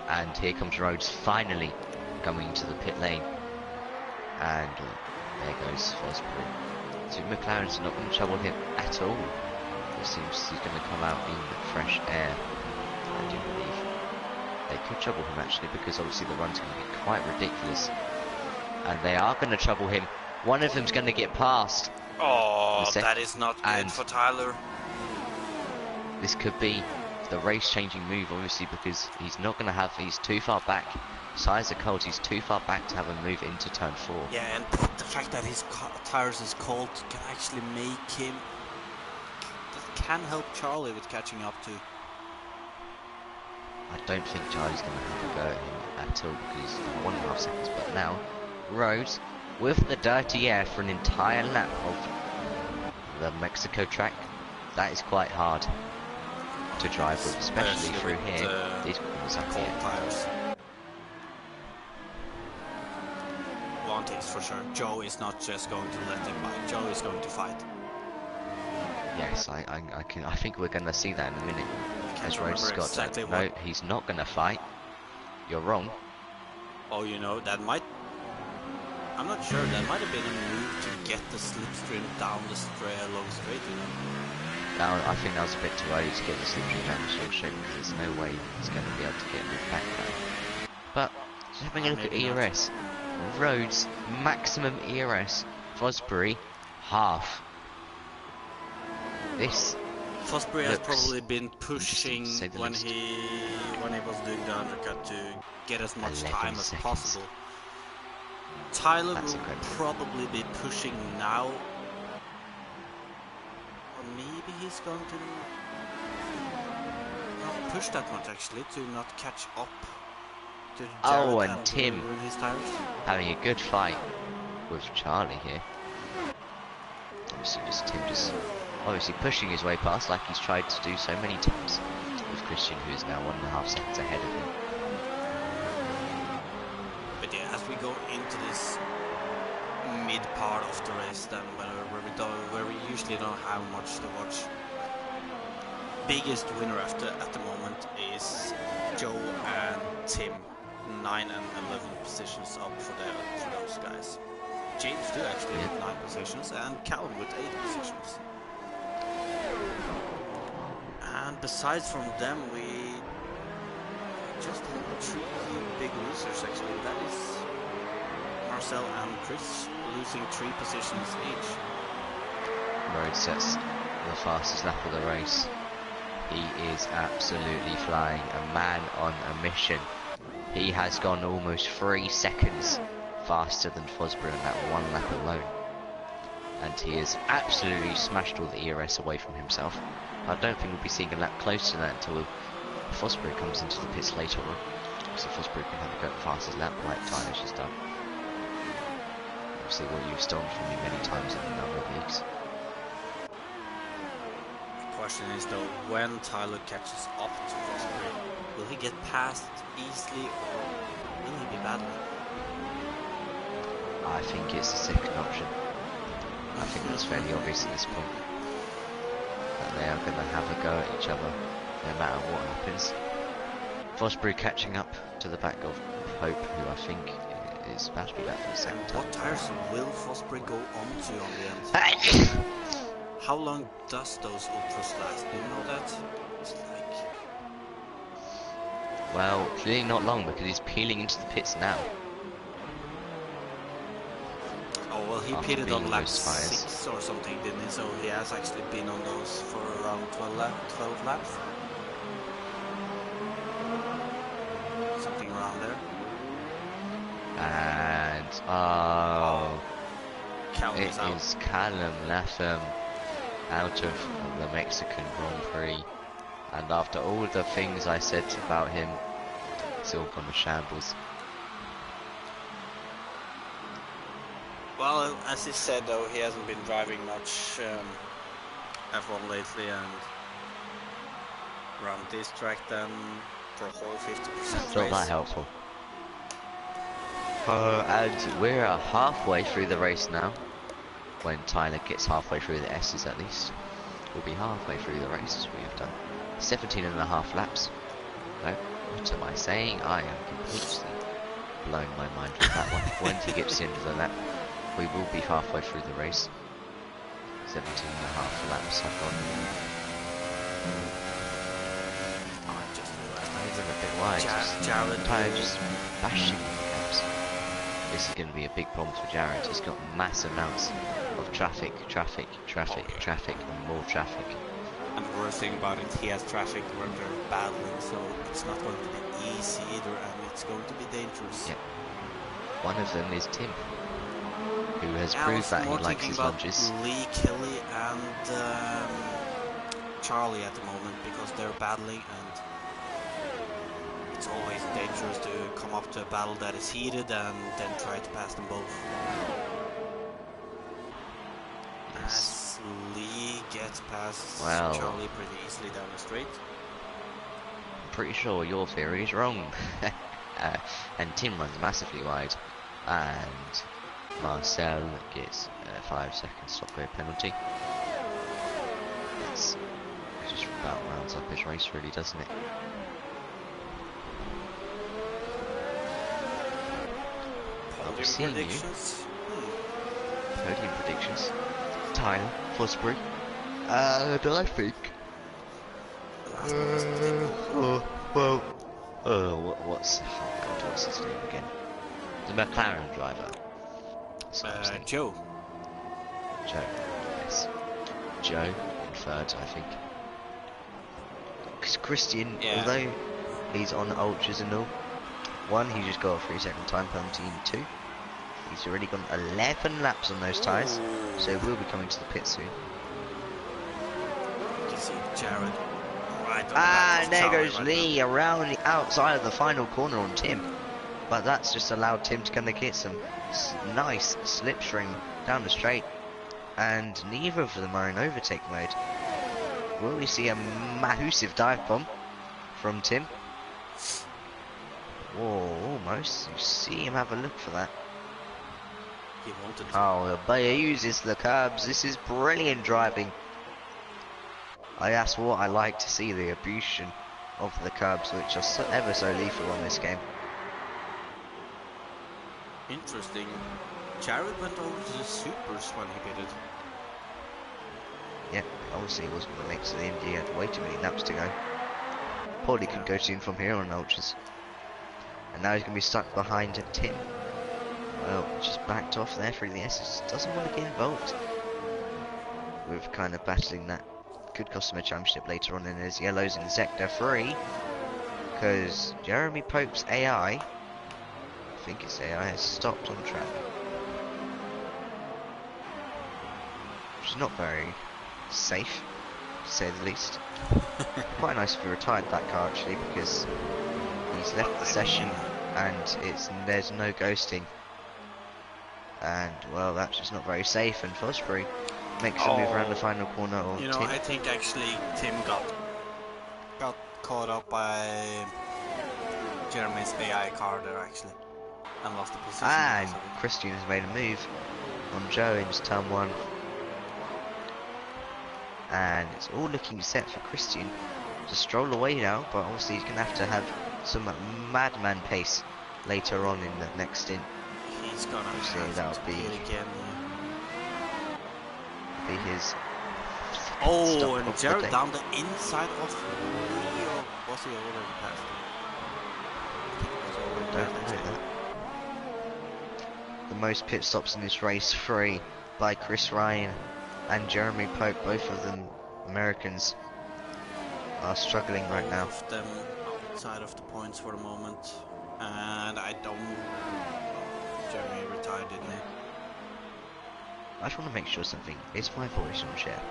S2: And here comes Rhodes finally coming into the pit lane. And there goes Fosbury. So McLaren's not going to trouble him at all. It seems he's going to come out in fresh air. I do believe they could trouble him actually, because obviously the run's going to be quite ridiculous. And they are going to trouble him. One of them's going to get past.
S1: Oh, that is not good for Tyler.
S2: This could be the race-changing move, obviously, because he's not going to have. He's too far back. Size of cold, he's too far back to have a move into turn 4.
S1: Yeah, and the fact that his tires is cold can actually make him. That can help Charlie with catching up to.
S2: I don't think Charlie's going to have a go at him at all, because he's 1.5 seconds. But now, Rhodes with the dirty air for an entire lap of the Mexico track. That is quite hard to drive with, especially through here. These corners are cold
S1: tires. One thing's for sure, Joe is not just going to let him by. Joe is going to fight.
S2: Yes, I think we're going to see that in a minute. As Rhodes has got exactly no, he's not going to fight. You're wrong.
S1: Oh, you know, that might. I'm not sure. That might have been a move to get the slipstream down the long straight. You know.
S2: Now, I think that was a bit too early to get the slipstream down the short straight, because there's no way he's going to be able to get it back there. But just having a look at ERS. Rhodes maximum ERS, Fosbury half. This
S1: Fosbury has probably been pushing when he was doing the undercut to get as much time as possible. Tyler will probably be pushing now, or maybe he's going to not push that much actually to not catch up.
S2: Oh, and Tim having a good fight with Charlie here. Obviously, Tim obviously pushing his way past like he's tried to do so many times with Christian, who is now 1.5 seconds ahead of him.
S1: But yeah, as we go into this mid part of the race, then where we usually don't have much to watch, biggest winner at the moment is Joe and Tim. 9 and 11 positions up for those guys. James too actually with 9 positions, and Callum with 8 positions. And besides from them, we just had 3 big losers actually. That is Marcel and Chris losing 3 positions each.
S2: Road sets the fastest lap of the race. He is absolutely flying, a man on a mission. He has gone almost 3 seconds faster than Fosbury on that 1 lap alone. And he has absolutely smashed all the ERS away from himself. I don't think we'll be seeing a lap close to that until Fosbury comes into the pits later on. So Fosbury can have a go at the fastest lap like Tyler's just done. Obviously what you've stolen from me many times in a number of leagues.
S1: The question is though, when Tyler catches up to Fosbury, will he get past easily or will he be battling?
S2: I think it's the second option. I think that's fairly obvious at this point. That they are going to have a go at each other no matter what happens. Fosbury catching up to the back of Hope, who I think is about to be back for the second time.
S1: What tires will Fosbury go on to on the end? How long does those ultras last? Do you know that? It's like...
S2: Well, clearly not long because he's peeling into the pits now.
S1: Oh well, he pitted on lap 6 or something, didn't he? So he has actually been on those for around 12 laps. Something around there.
S2: And
S1: Callum
S2: it
S1: is out.
S2: is Callum Latham out of the Mexican Grand Prix. And after all the things I said about him, it's all gone to shambles.
S1: Well, as he said though, he hasn't been driving much F1 lately, and around this track then for a whole 50% race.
S2: Not that helpful. And we're halfway through the race now. When Tyler gets halfway through the S's at least. We'll be halfway through the race as we have done 17.5 laps. No, what am I saying? I am completely blown my mind with that one. When he gets to the end of the lap, we will be halfway through the race. 17.5 laps have gone.
S1: Oh, I just realized
S2: He's a bit wide.
S1: Jared
S2: Tyler just bashing the caps. This is going to be a big problem for Jared. He's got mass amounts of traffic, and more traffic.
S1: And the worst thing about it, he has traffic where they're battling, so it's not going to be easy either, and it's going to be dangerous.
S2: Yeah. One of them is Tim, who has proved that he likes his lunges.
S1: Lee, Kelly, and Charlie at the moment, because they're battling, and it's always dangerous to come up to a battle that is heated and then try to pass them both. As Lee gets past Charlie pretty easily down the straight.
S2: I'm pretty sure your theory is wrong. And Tim runs massively wide, and Marcel gets a 5-second stop go penalty. It just about rounds up his race, really, doesn't it?
S1: Podium predictions.
S2: Podium predictions. Tyler, Fosbury, and I think. What's his name again? The McLaren driver.
S1: Joe.
S2: Joe, yes. Joe in third, I think. Because Christian, although he's on ultras and all, one, he just got a 3-second time penalty, and two, he's already gone 11 laps on those tyres, so we'll be coming to the pit soon.
S1: You can see Jared right on the
S2: back of there goes
S1: right
S2: Lee now, around the outside of the final corner on Tim. But that's just allowed Tim to kind of get some nice slipstream down the straight, and neither of them are in overtake mode. Will we see a massive dive bomb from Tim? Whoa, almost. You see him have a look for that.
S1: He wanted to.
S2: Oh, but he uses the curbs. This is brilliant driving. That's what I like to see, the abuse of the curbs, which are ever so lethal on this game.
S1: Interesting. Jared went over to the supers when he pitted.
S2: Yeah, obviously he wasn't going to make it to the end. He had way too many laps to go. Paulie could go soon from here on ultras. And now he's going to be stuck behind a Tim. Well, just backed off there through the S's. Doesn't want to get involved with kind of battling that. Could cost him a championship later on, and there's yellows in sector 3. Because Jeremy Pope's AI, I think it's AI, has stopped on track. Which is not very safe, to say the least. Quite nice if he retired that car actually, because he's left the session and there's no ghosting. And well, that's just not very safe, and Fosbury makes a move around the final corner of
S1: You know,
S2: Tim.
S1: I think actually Tim got caught up by Jeremy's AI car there actually, and lost the position.
S2: And Christian has made a move on Joe into turn 1. And it's all looking set for Christian to stroll away now, but obviously he's going to have some madman pace later on in the next stint.
S1: He's gonna
S2: that'll be
S1: again.
S2: his.
S1: Oh, and Jared down the inside of me, or was he already past? I think it was already past.
S2: Don't know that. The most pit stops in this race, 3 by Chris Ryan and Jeremy Pope, both of them Americans, are struggling right now.
S1: Both of them outside of the points for the moment, and I don't. Jeremy retired, didn't he?
S2: I just want to make sure something. Is my voice on share?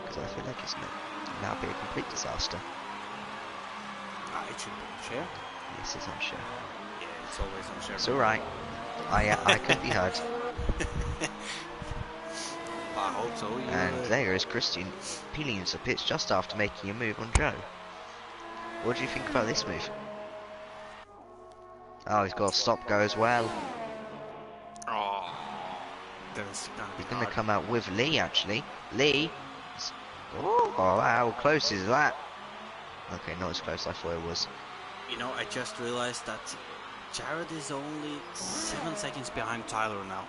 S2: Because I feel like it's now be a complete disaster.
S1: It should be on share.
S2: Yes, it's on share.
S1: Yeah, it's always on share.
S2: It's alright. I could be heard.
S1: I hope so.
S2: And there is Christian peeling into the pits just after making a move on Joe. What do you think about this move? Oh, he's got a stop go as well.
S1: Oh,
S2: he's going to come out with Lee actually. Lee. Oh, how close is that? Okay, not as close as I thought it was.
S1: You know, I just realized that Jared is only 7 seconds behind Tyler now.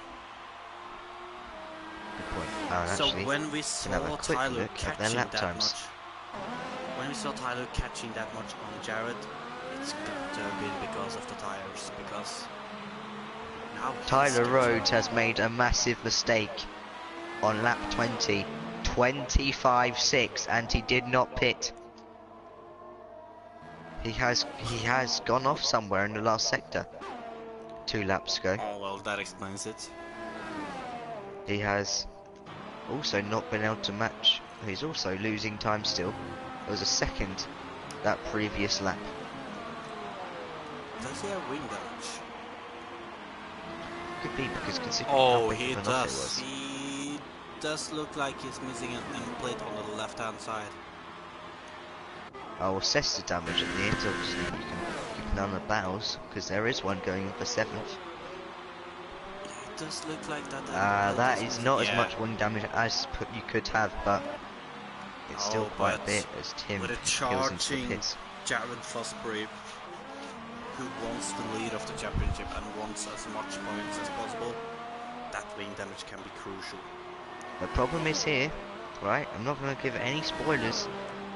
S2: Good point.
S1: So when we saw Tyler catching that
S2: times.
S1: much on Jared, it's got to be because of the tires. Because now
S2: Tyler Rhodes has made a massive mistake on lap 20, 25.6, and he did not pit. He has gone off somewhere in the last sector 2 laps ago.
S1: Oh well, that explains it.
S2: He has also not been able to match. He's also losing time still. There was a second that previous lap.
S1: Does he have wing damage?
S2: Could be, because considering how big
S1: he
S2: of an off it
S1: does.
S2: was.
S1: He does look like he's missing an end plate on the left-hand side.
S2: I'll assess the damage at the end. Obviously, you can keep an eye on the bows, because there is one going in for 7th.
S1: It does look like that.
S2: That is not as much wing damage as you could have, but it's still quite a bit as Tim
S1: with a
S2: kills into the
S1: charging
S2: pits.
S1: Jared Fosbury, who wants the lead of the championship and wants as much points as possible, that wing damage can be crucial.
S2: The problem is here, right? I'm not going to give any spoilers.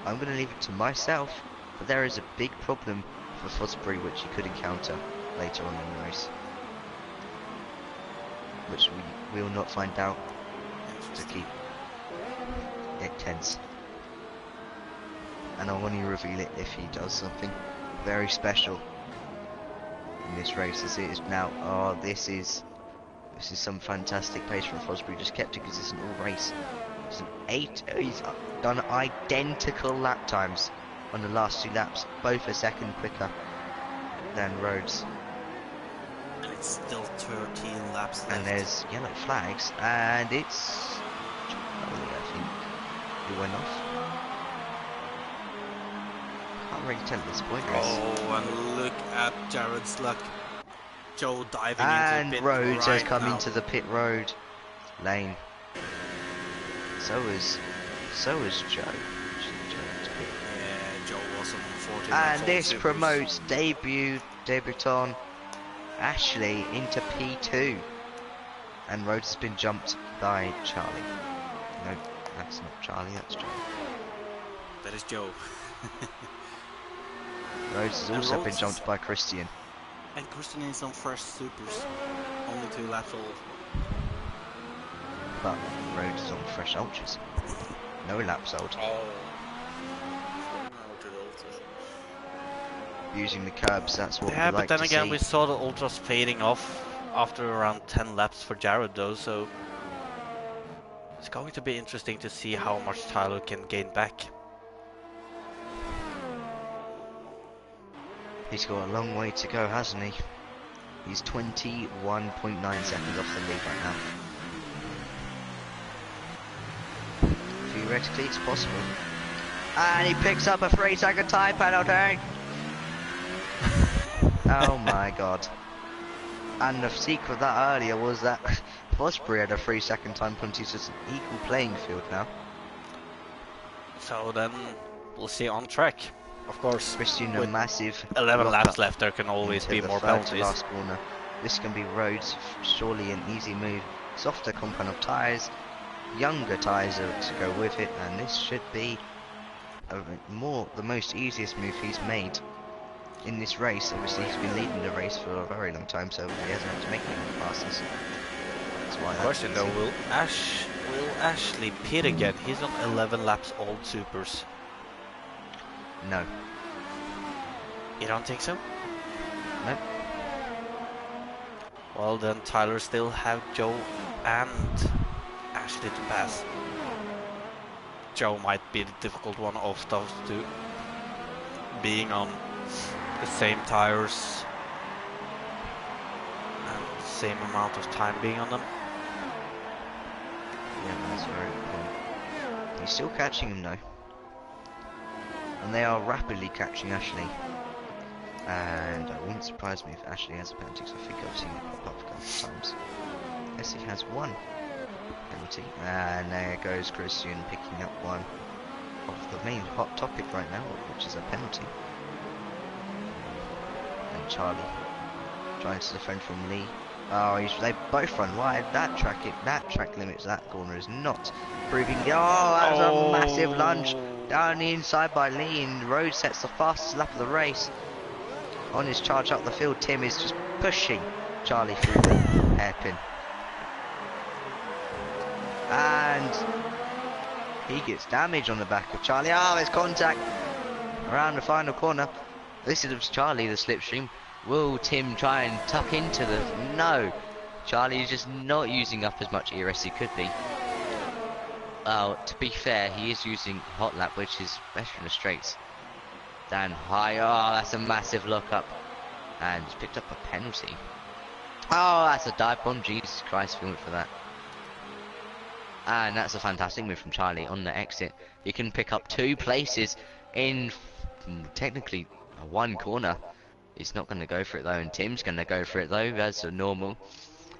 S2: I'm going to leave it to myself, but there is a big problem for Fosbury which he could encounter later on in the race, which we will not find out to keep it tense. And I want to reveal it if he does something very special in this race, as it is now. Oh, this is some fantastic pace from Fosbury. Just kept it consistent all race. It's an 8. He's done identical lap times on the last 2 laps, both a second quicker than Rhodes.
S1: And it's still 13 laps left.
S2: And there's yellow flags, and it's Charlie, I think, who went off. Can't really tell at this point.
S1: Oh, and look at Jared's luck. Joe diving
S2: and
S1: into the pit
S2: Rhodes has come
S1: now.
S2: into the pit road lane. So is Joe.
S1: Yeah, Joe was on 14.
S2: And this promotes debutant Ashley into P2. And Rhodes has been jumped by Charlie. No, that's not Charlie, that's Joe.
S1: That is Joe.
S2: Rhodes has
S1: And
S2: also
S1: Rhodes
S2: been jumped by Christian.
S1: And Christian is on fresh supers. Only 2 laps old.
S2: But Rhodes is on fresh ultras. No laps old.
S1: Oh.
S2: Using the curbs, that's what
S1: Yeah,
S2: we
S1: but
S2: like
S1: then
S2: to
S1: again,
S2: see.
S1: we saw the ultras fading off after around 10 laps for Jared though, so it's going to be interesting to see how much Tyler can gain back.
S2: He's got a long way to go, hasn't he? He's 21.9 seconds off the lead right now. Theoretically, it's possible. And he picks up a 3-second time penalty! Oh my god. And the secret of that earlier was that Fosbury had a 3-second time penalty, so it's an equal playing field now.
S1: So then we'll see on track. Of course,
S2: Christian, a
S1: with
S2: massive
S1: 11 laps
S2: lock-up
S1: left, there can always
S2: into
S1: be
S2: the
S1: more
S2: third to
S1: penalties.
S2: last corner. This can be Rhodes, surely an easy move. Softer compound of tyres, younger tyres to go with it, and this should be the most easiest move he's made in this race. Obviously, he's been leading the race for a very long time, so he hasn't had to make any passes. That's why.
S1: Question though, will Ashley pit again? He's on 11 laps old supers.
S2: No.
S1: You don't think so?
S2: No.
S1: Well, then Tyler still have Joe and Ashley to pass. Joe might be the difficult one of those two, being on the same tires and the same amount of time being on them.
S2: Yeah, that's very good point. He's still catching him though. And they are rapidly catching Ashley. And it wouldn't surprise me if Ashley has a penalty, because I think I've seen it pop up a couple of times. Yes, he has one penalty. And there goes Christian picking up one of the main hot topic right now, which is a penalty. And Charlie trying to defend from Lee. Oh, they both run wide. That track limits that corner is not proving. Oh, that was a massive lunge down the inside by Lee, and Rhodes sets the fastest lap of the race. On his charge up the field, Tim is just pushing Charlie through the hairpin. And he gets damage on the back of Charlie. Oh, there's contact around the final corner. This is Charlie, the slipstream. Will Tim try and tuck into the... No! Charlie is just not using up as much ER as he could be. To be fair, he is using hot lap, which is better in the straights than high. Oh, that's a massive look up. And he's picked up a penalty. Oh, that's a dive bomb. Jesus Christ, film it for that. And that's a fantastic move from Charlie on the exit. He can pick up 2 places in technically one corner. He's not going to go for it though, and Tim's going to go for it though, as normal.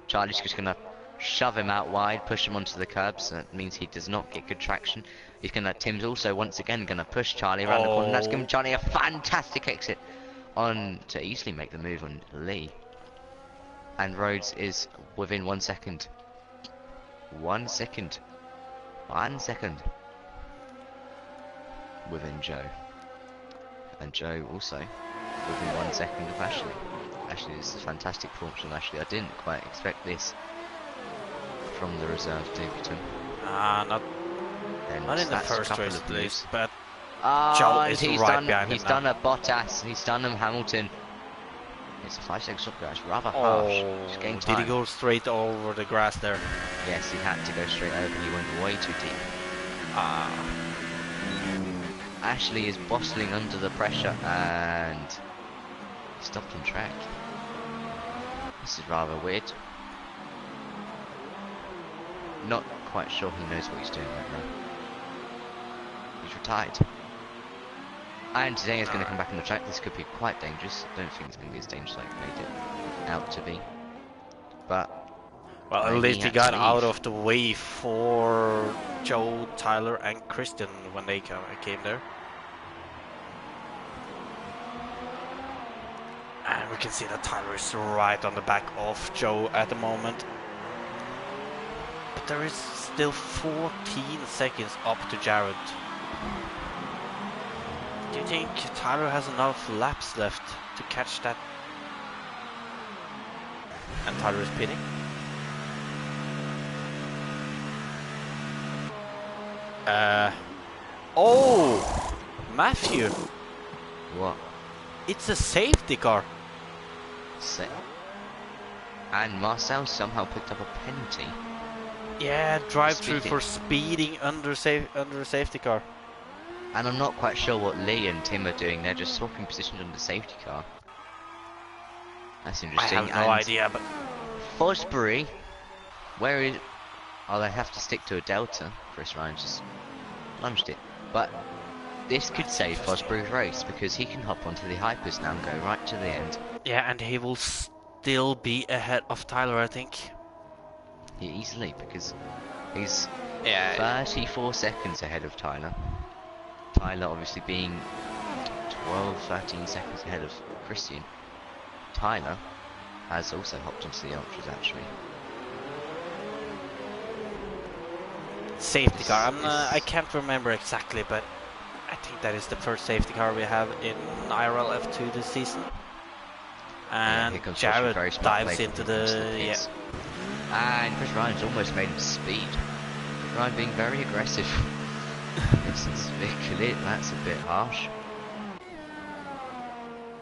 S2: Charlie's just going to shove him out wide, push him onto the curbs. That means he does not get good traction. He's going to... Tim's also once again going to push Charlie around the corner. That's giving Charlie a fantastic exit on to easily make the move on Lee. And Rhodes is within 1 second. 1 second. 1 second. Within Joe. And Joe also within 1 second of Ashley. Ashley is a fantastic performance from Ashley. I didn't quite expect this from the reserve debutant.
S1: Not in the first race, please, but Joe is
S2: he's
S1: right
S2: done,
S1: behind
S2: he's
S1: him
S2: done
S1: now.
S2: a Bottas, he's done a Hamilton. It's a 5-second stop, guys. Rather harsh. Just gain time.
S1: Did he go straight over the grass there?
S2: Yes, he had to go straight over. He went way too deep. Ashley is bustling under the pressure and he stopped on track. This is rather weird. Not quite sure he knows what he's doing right now. He's retired. And today is going to come back on the track. This could be quite dangerous. I don't think it's going to be as dangerous like it made it out to be. But
S1: well, at least he got out of the way for Joe, Tyler, and Kristen when they came there. And we can see that Tyler is right on the back of Joe at the moment. But there is still 14 seconds up to Jared. Do you think Tyler has enough laps left to catch that? And Tyler is pitting. Oh, Matthew.
S2: What?
S1: It's a safety car.
S2: And Marcel somehow picked up a penalty.
S1: Yeah, drive-through for speeding under a safety car.
S2: And I'm not quite sure what Lee and Tim are doing. They're just swapping positions on the safety car. That's interesting.
S1: I have no idea, but
S2: Fosbury, where is? Oh, they have to stick to a delta. Chris Ryan just lunged it, but this could save Fosbury's race because he can hop onto the hypers now and go right to the end.
S1: Yeah, and he will still be ahead of Tyler, I think.
S2: Yeah, easily, because he's 34 seconds ahead of Tyler. Tyler obviously being 12-13 seconds ahead of Christian. Tyler has also hopped onto the ultras actually.
S1: Safety car. I can't remember exactly, but I think that is the first safety car we have in IRL F2 this season. And
S2: yeah,
S1: Jared dives into the
S2: pits. And Chris Ryan's almost made him speed. Chris Ryan being very aggressive. That's a bit harsh.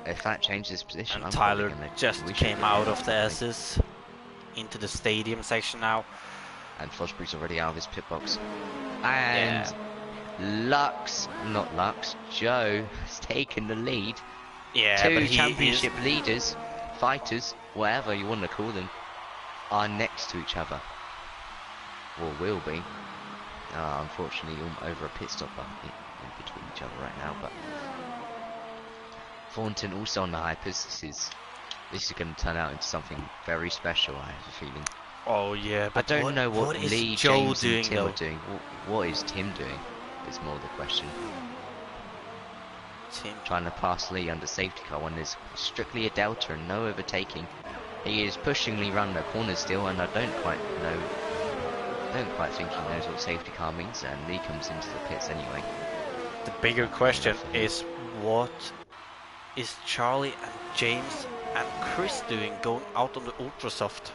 S2: If that changes position,
S1: and Tyler just came out of the S's into the stadium section now.
S2: And Fosbury's already out of his pit box. And Joe has taken the lead.
S1: Yeah,
S2: Two championship leaders, fighters, whatever you want to call them, are next to each other. Or will be. Unfortunately, over a pit stop in between each other right now. But Thornton also on the hypers. This is going to turn out into something very special, I have a feeling.
S1: Oh yeah, but
S2: I don't know what Lee,
S1: Joe
S2: James
S1: doing,
S2: and Tim
S1: though?
S2: are doing. What is Tim doing is more the question.
S1: Tim
S2: trying to pass Lee under safety car when there's strictly a delta and no overtaking. He is pushing Lee around the corner still, and I don't quite think he knows what safety car means, and Lee comes into the pits anyway.
S1: The bigger question is, what is Charlie and James and Chris doing going out on the Ultrasoft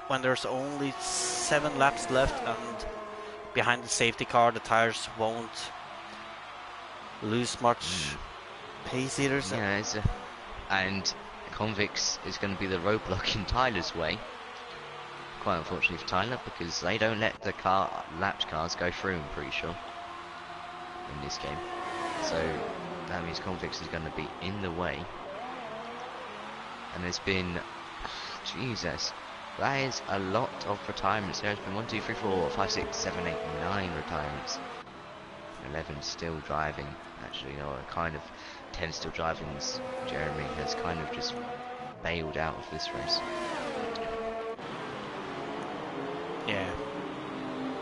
S1: when there's only 7 laps left, and behind the safety car the tires won't lose much pace either? So.
S2: Yeah, and Convicts is going to be the roadblock in Tyler's way. Quite unfortunately for Tyler, because they don't let the lapped cars go through, I'm pretty sure, in this game. So that means Convicts is going to be in the way. And there's been, Jesus, that is a lot of retirements. There's been 1, 2, 3, 4, 5, 6, 7, 8, 9 retirements. 11 still driving. Actually, no, kind of 10 still driving. Jeremy has kind of just bailed out of this race.
S1: Yeah.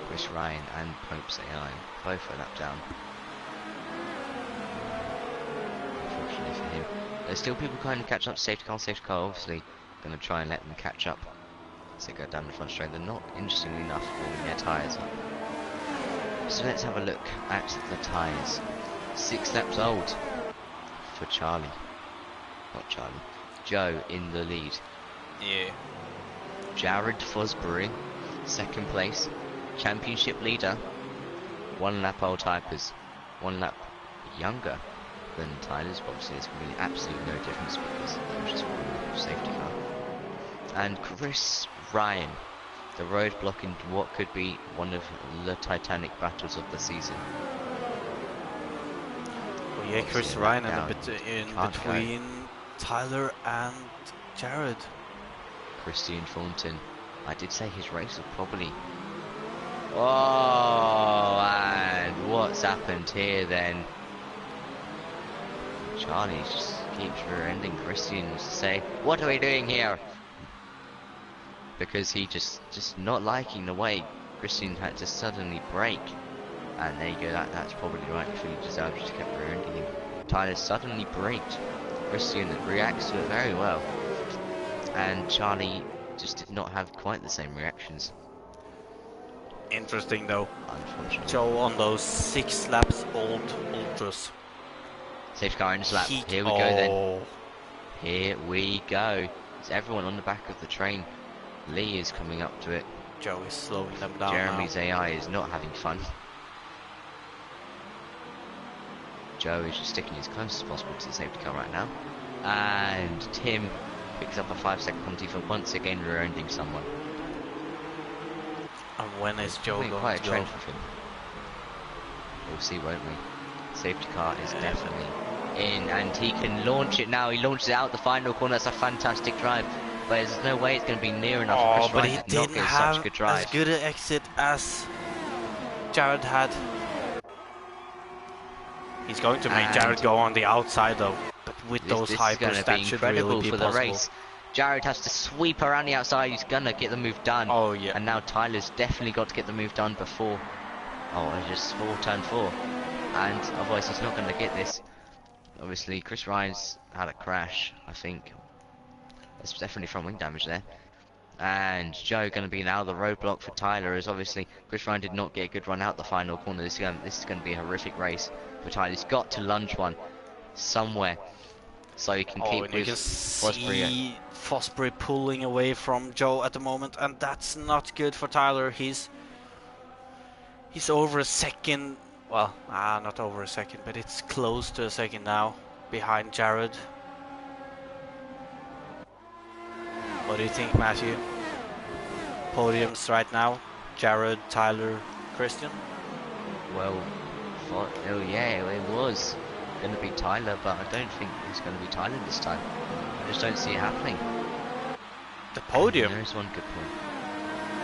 S2: Chris Ryan and Pope's AI both are lap down. Unfortunately for him. There's still people kind of catch up. Safety car obviously going to try and let them catch up as they go down the front straight. They're not, interestingly enough, warming their tyres up. So let's have a look at the tyres. 6 laps old for Charlie. Not Charlie. Joe in the lead.
S1: Yeah.
S2: Jared Fosbury, second place. Championship leader. 1 lap old hypers. 1 lap younger than Tyler's. Obviously there's going to be absolutely no difference because there's just 1 lap of safety car. And Chris Ryan, the roadblock in what could be one of the Titanic battles of the season.
S1: Well, yeah, Chris Ryan in between Tyler and Jared.
S2: Christian Thornton. I did say his race will probably... Oh, and what's happened here then? Charlie just keeps rear-ending Christian to say, what are we doing here? Because he just not liking the way Christian had to suddenly brake. And there you go, that's probably right, if he deserves to keep rear-ending him. Tyler suddenly braked. Christian reacts to it very well. And Charlie just did not have quite the same reactions.
S1: Interesting though.
S2: Unfortunately.
S1: Joe on those 6 laps old Ultras.
S2: Safety car in his lap. Here we go then. Here we go. It's everyone on the back of the train. Lee is coming up to it.
S1: Joe is slowing them down.
S2: Jeremy's AI is not having fun. Joe is just sticking as close as possible to the safety car right now. And Tim picks up a 5-second penalty for once again rear-ending someone.
S1: And when is Joe going
S2: quite
S1: to
S2: a trend
S1: go?
S2: for him. We'll see, won't we? Safety car is definitely in, and he can launch it now. He launches it out the final corner. That's a fantastic drive, but there's no way it's going to be near enough.
S1: Oh,
S2: Chris
S1: but
S2: Ryan
S1: he
S2: did not
S1: didn't
S2: get
S1: have
S2: such a good drive.
S1: as good an exit as Jared had. He's going to make Jared go on the outside though, but with those hypers that should really be
S2: for
S1: possible.
S2: the race. Jared has to sweep around the outside. He's gonna get the move done.
S1: Oh yeah.
S2: And now Tyler's definitely got to get the move done before. Oh, just turn 4, and otherwise he's not gonna get this. Obviously, Chris Ryan's had a crash. I think there's definitely front wing damage there. And Joe going to be now the roadblock for Tyler, as obviously Chris Ryan did not get a good run out the final corner. This is going to be a horrific race for Tyler. He's got to lunge one somewhere so he can keep with Fosbury.
S1: Fosbury pulling away from Joe at the moment, and that's not good for Tyler. He's over a second. Well, not over a second, but it's close to a second now behind Jared. What do you think, Matthew? Podiums right now: Jared, Tyler, Christian.
S2: Well, oh yeah, it was going to be Tyler, but I don't think it's going to be Tyler this time. I just don't see it happening.
S1: The podium.
S2: There is one good point.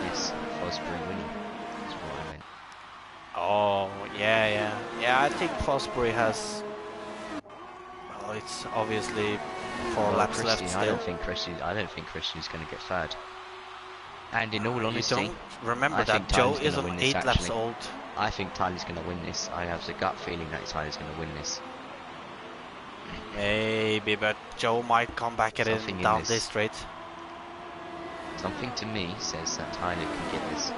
S2: Yes, Fosbury winning. That's what I meant.
S1: Oh yeah. I think Fosbury has. Well, it's obviously 4 laps left still.
S2: I don't think Christian's going to get third. And in all honesty,
S1: you don't remember that Joe is on 8 laps old.
S2: I think Tyler's going to win this. I have the gut feeling that Tyler's going to win this.
S1: Maybe, but Joe might come back at it down this straight.
S2: Something to me says that Tyler can get this.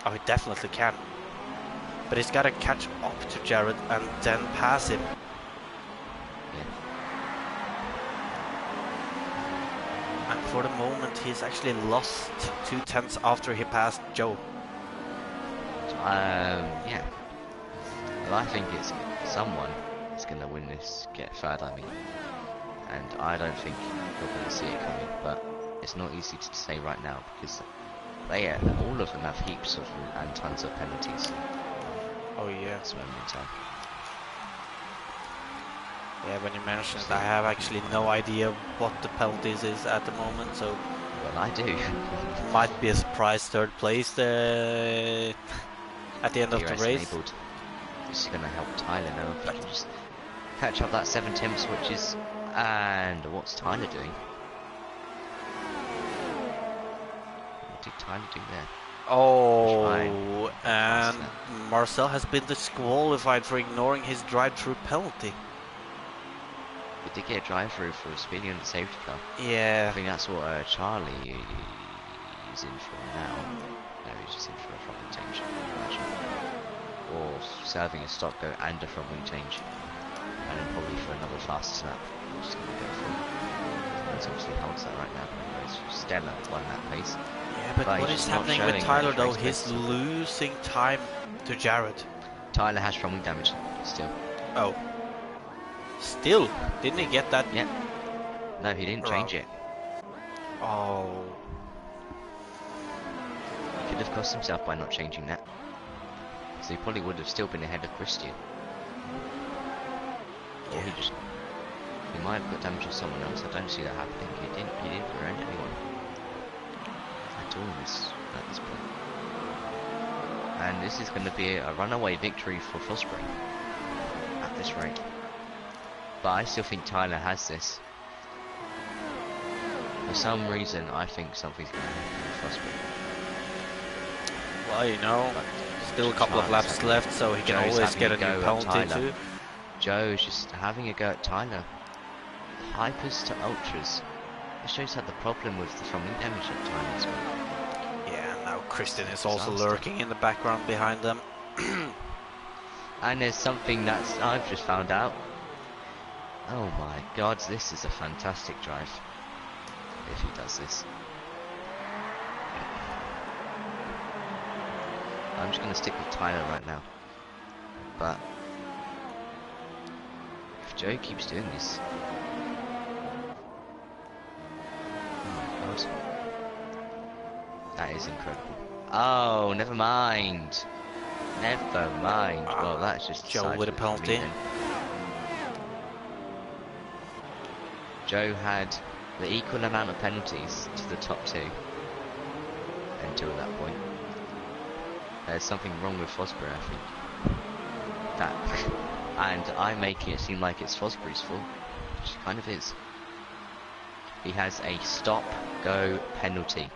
S1: Oh, he definitely can. But he's got to catch up to Jared and then pass him. And for the moment, he's actually lost 2/10 after he passed Joe.
S2: Yeah. Well, I think it's someone is going to win this, get third, I mean. And I don't think you're going to see it coming, but it's not easy to say right now because all of them have heaps of and tons of penalties.
S1: Oh yeah.
S2: That's what I mean.
S1: Yeah, when you mention it, I have actually no idea what the penalties is at the moment, so...
S2: Well, I do.
S1: Might be a surprise 3rd place at the end of the race.
S2: Enabled. This is going to help Tyler now. If he can just catch up that 7 temp switches. And what's Tyler doing? What did Tyler do there?
S1: Oh, and Marcel has been disqualified for ignoring his drive-through penalty.
S2: He did get a drive-through for speeding on the safety car.
S1: Yeah.
S2: I think that's what Charlie is in for now. No, he's just in for a front wing change. Or serving a stop go and a front wing change. And then probably for another fast snap. I'm just going to go for it. That's obviously holds that right now. Stella won that pace.
S1: Yeah, but what is happening with Tyler though? He's losing time to Jared.
S2: Tyler has front wing damage still.
S1: Oh. Still? Didn't he get that?
S2: Yeah. No, he didn't change it.
S1: Oh.
S2: He could have cost himself by not changing that. So he probably would have still been ahead of Christian. Or he might have got damage on someone else. I don't see that happening. He didn't rear-end anyone at all at this point. And this is going to be a runaway victory for Fosbury at this rate. But I still think Tyler has this. For some reason, I think something's going to happen with Fosbury.
S1: Well, you know, still a couple of laps left, so he can always get a new penalty too.
S2: Joe's just having a go at Tyler. Hypers to ultras. It shows that the problem with the front wing damage at Tyler's got.
S1: Yeah, now Christian is also lurking in the background behind them.
S2: And there's something that's I've just found out. Oh my god, this is a fantastic drive. If he does this. I'm just going to stick with Tyler right now. But if Joe keeps doing this... Oh my god. That is incredible. Oh, never mind. Never mind. Well, that's just
S1: Joe with a penalty.
S2: Joe had the equal amount of penalties to the top two until that point. There's something wrong with Fosbury, I think. And I'm making it seem like it's Fosbury's fault, which it kind of is. He has a stop-go penalty.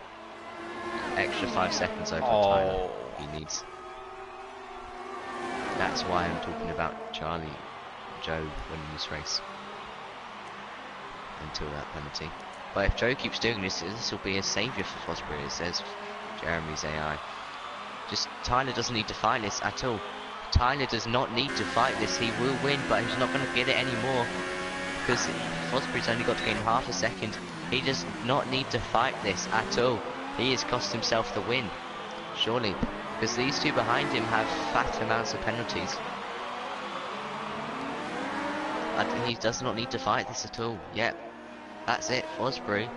S2: Extra 5 seconds over Tyler. He needs. That's why I'm talking about Joe winning this race. Until that penalty. But if Joe keeps doing this, this will be a saviour for Fosbury, it says Jeremy's AI. Just Tyler doesn't need to fight this at all. Tyler does not need to fight this. He will win, but he's not going to get it anymore because Fosbury's only got to gain half a second. He does not need to fight this at all. He has cost himself the win, surely, because these two behind him have fat amounts of penalties. And he does not need to fight this at all. Yep, that's it. Fosbury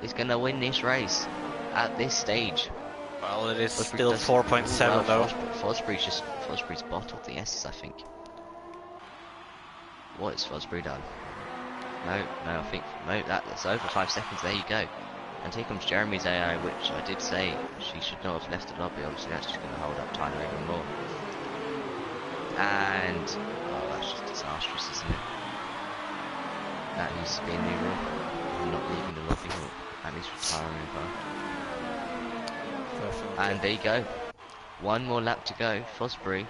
S2: is going to win this race at this stage.
S1: Well, it is still 4.7 though.
S2: Fosbury's bottled the S's, I think. What has Fosbury done? No, that's over 5 seconds. There you go. And here comes Jeremy's AI, which I did say she should not have left the lobby. Obviously, that's just going to hold up Tyler even more. And oh, that's just disastrous, isn't it? That needs to be a new rule. I'm not leaving the lobby, or at least retiring in car. And there you go. One more lap to go. Fosbury.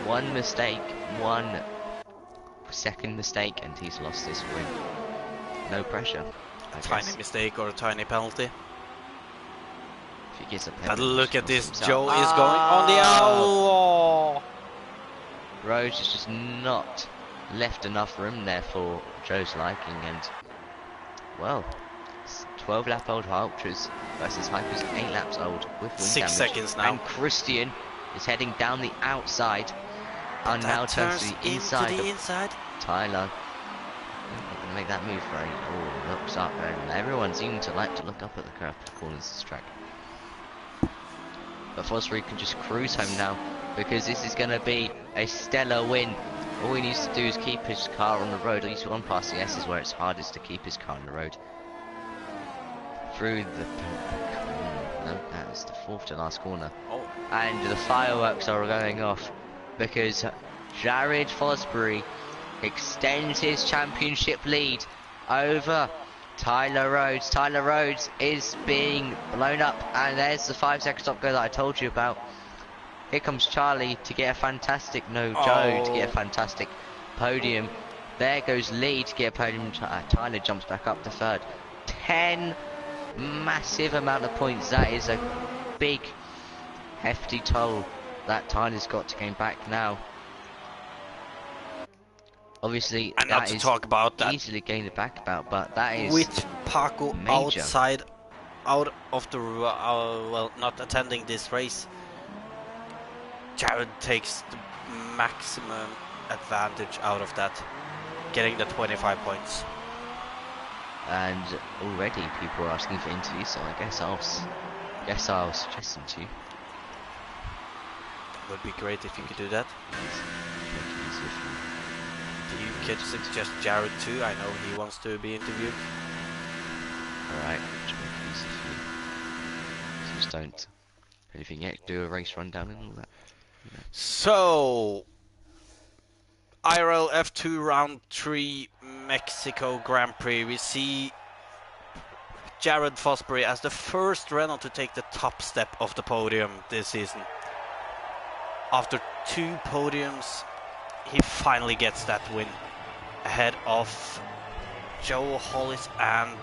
S2: One mistake, 1 second mistake, and he's lost this win. No pressure.
S1: Tiny mistake or a tiny penalty.
S2: If he gets a penalty.
S1: But look at this. Joe is going on the out.
S2: Rhodes has just not left enough room there for Joe's liking, and well, 12 lap old Ultras versus Hyper's 8 laps old with wing
S1: 6
S2: damage.
S1: seconds now.
S2: And Christian is heading down the outside and now turns to the inside. Tyler. Not going to make that move right. Oh, looks up, and everyone seems to like to look up at the curve corners of this track. But Fosbury can just cruise home now because this is going to be a stellar win. All he needs to do is keep his car on the road. At least one past the S is where it's hardest to keep his car on the road. Through the... No, that's the 4th to last corner.
S1: Oh.
S2: And the fireworks are going off because Jared Fosbury extends his championship lead over Tyler Rhodes. Tyler Rhodes is being blown up, and there's the 5 second stop go that I told you about. Here comes Charlie to get a fantastic, Joe to get a fantastic podium. There goes Lee to get a podium. Tyler jumps back up to 3rd. 10 massive amount of points. That is a big, hefty toll that Tyler's got to gain back now. Obviously,
S1: and not to talk about that,
S2: easily gained it back about, but that is
S1: with Paco
S2: major.
S1: out of the well, not attending this race. Jared takes the maximum advantage out of that, getting the 25 points.
S2: And already people are asking for interviews, so I guess I'll suggest them to you.
S1: It would be great if you could do that. Do you can suggest Jared too? I know he wants to be interviewed.
S2: Alright, which make it easy for you. So just don't anything yet, do a race rundown and all that. Yeah.
S1: So IRL F2 round 3 Mexico Grand Prix. We see Jared Fosbury as the first Renault to take the top step of the podium this season. After 2 podiums, he finally gets that win ahead of Joe Hollis and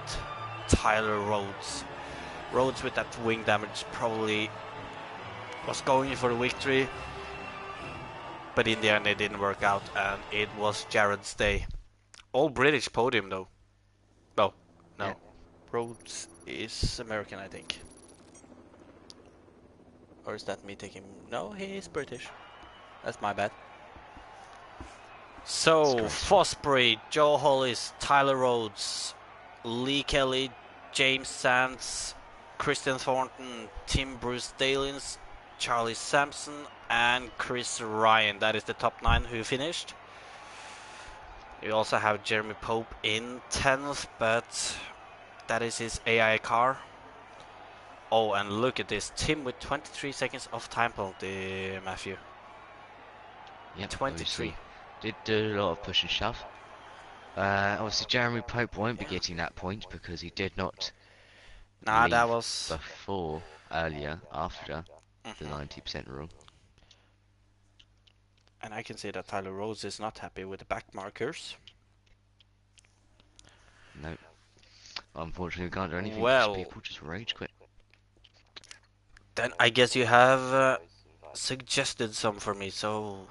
S1: Tyler Rhodes. Rhodes with that wing damage probably was going for the victory, but in the end it didn't work out, and it was Jared's day. All British podium though. Oh, no.
S2: Yeah.
S1: Rhodes is American, I think. Or is that me taking... No, he is British. That's my bad. So, Fosbury, Joe Hollis, Tyler Rhodes, Lee Kelly, James Sands, Christian Thornton, Tim Bruce Dalins, Charlie Sampson, and Chris Ryan. That is the top 9 who finished. We also have Jeremy Pope in 10th, but that is his AI car. Oh, and look at this. Tim with 23 seconds of time penalty, Matthew.
S2: Yep,
S1: 23.
S2: obviously. Did do a lot of push and shove. Obviously, Jeremy Pope won't be getting that point because he did not leave
S1: that was...
S2: before, earlier, after the 90% rule.
S1: And I can see that Tyler Rhodes is not happy with the back markers.
S2: No. Unfortunately, we can't do anything
S1: Well,
S2: because people just rage quit.
S1: Then I guess you have suggested some for me, so...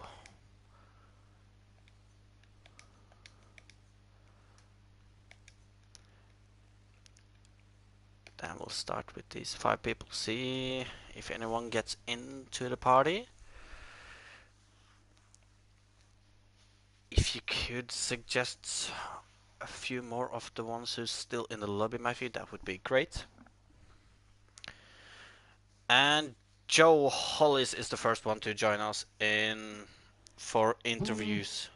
S1: Then we'll start with these 5 people, see if anyone gets into the party. If you could suggest a few more of the ones who's still in the lobby, Matthew, that would be great. And Joe Hollis is the first one to join us for interviews.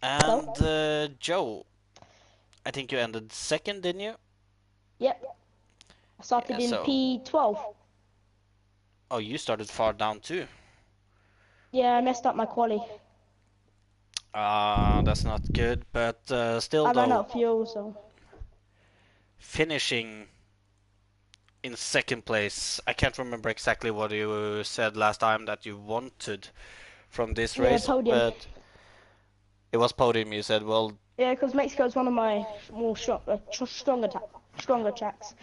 S1: And Joe, I think you ended second, didn't you?
S3: Yep. I started in P12.
S1: Oh, you started far down too.
S3: Yeah, I messed up my quali.
S1: That's not good, but still
S3: I ran
S1: though,
S3: out of fuel, so...
S1: finishing in second place. I can't remember exactly what you said last time that you wanted from this race,
S3: podium.
S1: but it was podium, you said. Well,
S3: yeah, because Mexico is one of my more stronger tracks.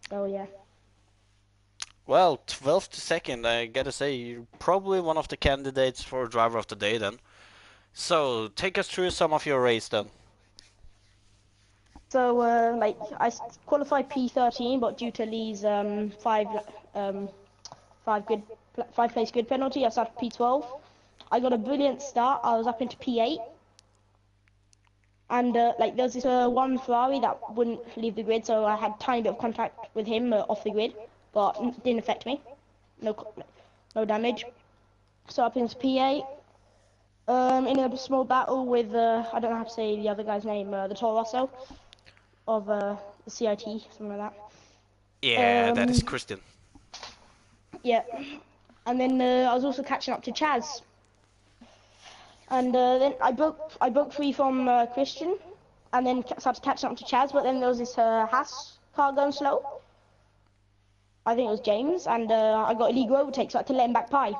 S3: So yeah.
S1: Well, 12th to second, I gotta say, you're probably one of the candidates for driver of the day then. So, take us through some of your race then.
S3: So, like, I qualified P13, but due to Lee's 5 place grid penalty, I started P12. I got a brilliant start. I was up into P8. And, like, there was this one Ferrari that wouldn't leave the grid, so I had a tiny bit of contact with him off the grid, but it didn't affect me. No damage. So up into P8. In a small battle with, I don't know how to say the other guy's name, the Toro Rosso of the CIT, something like that.
S1: Yeah, that is Christian.
S3: Yeah. And then I was also catching up to Chaz. And then I broke free from Christian, and then started catching up to Chaz, but then there was this Haas car going slow. I think it was James, and I got illegal overtake, so I had to let him back by.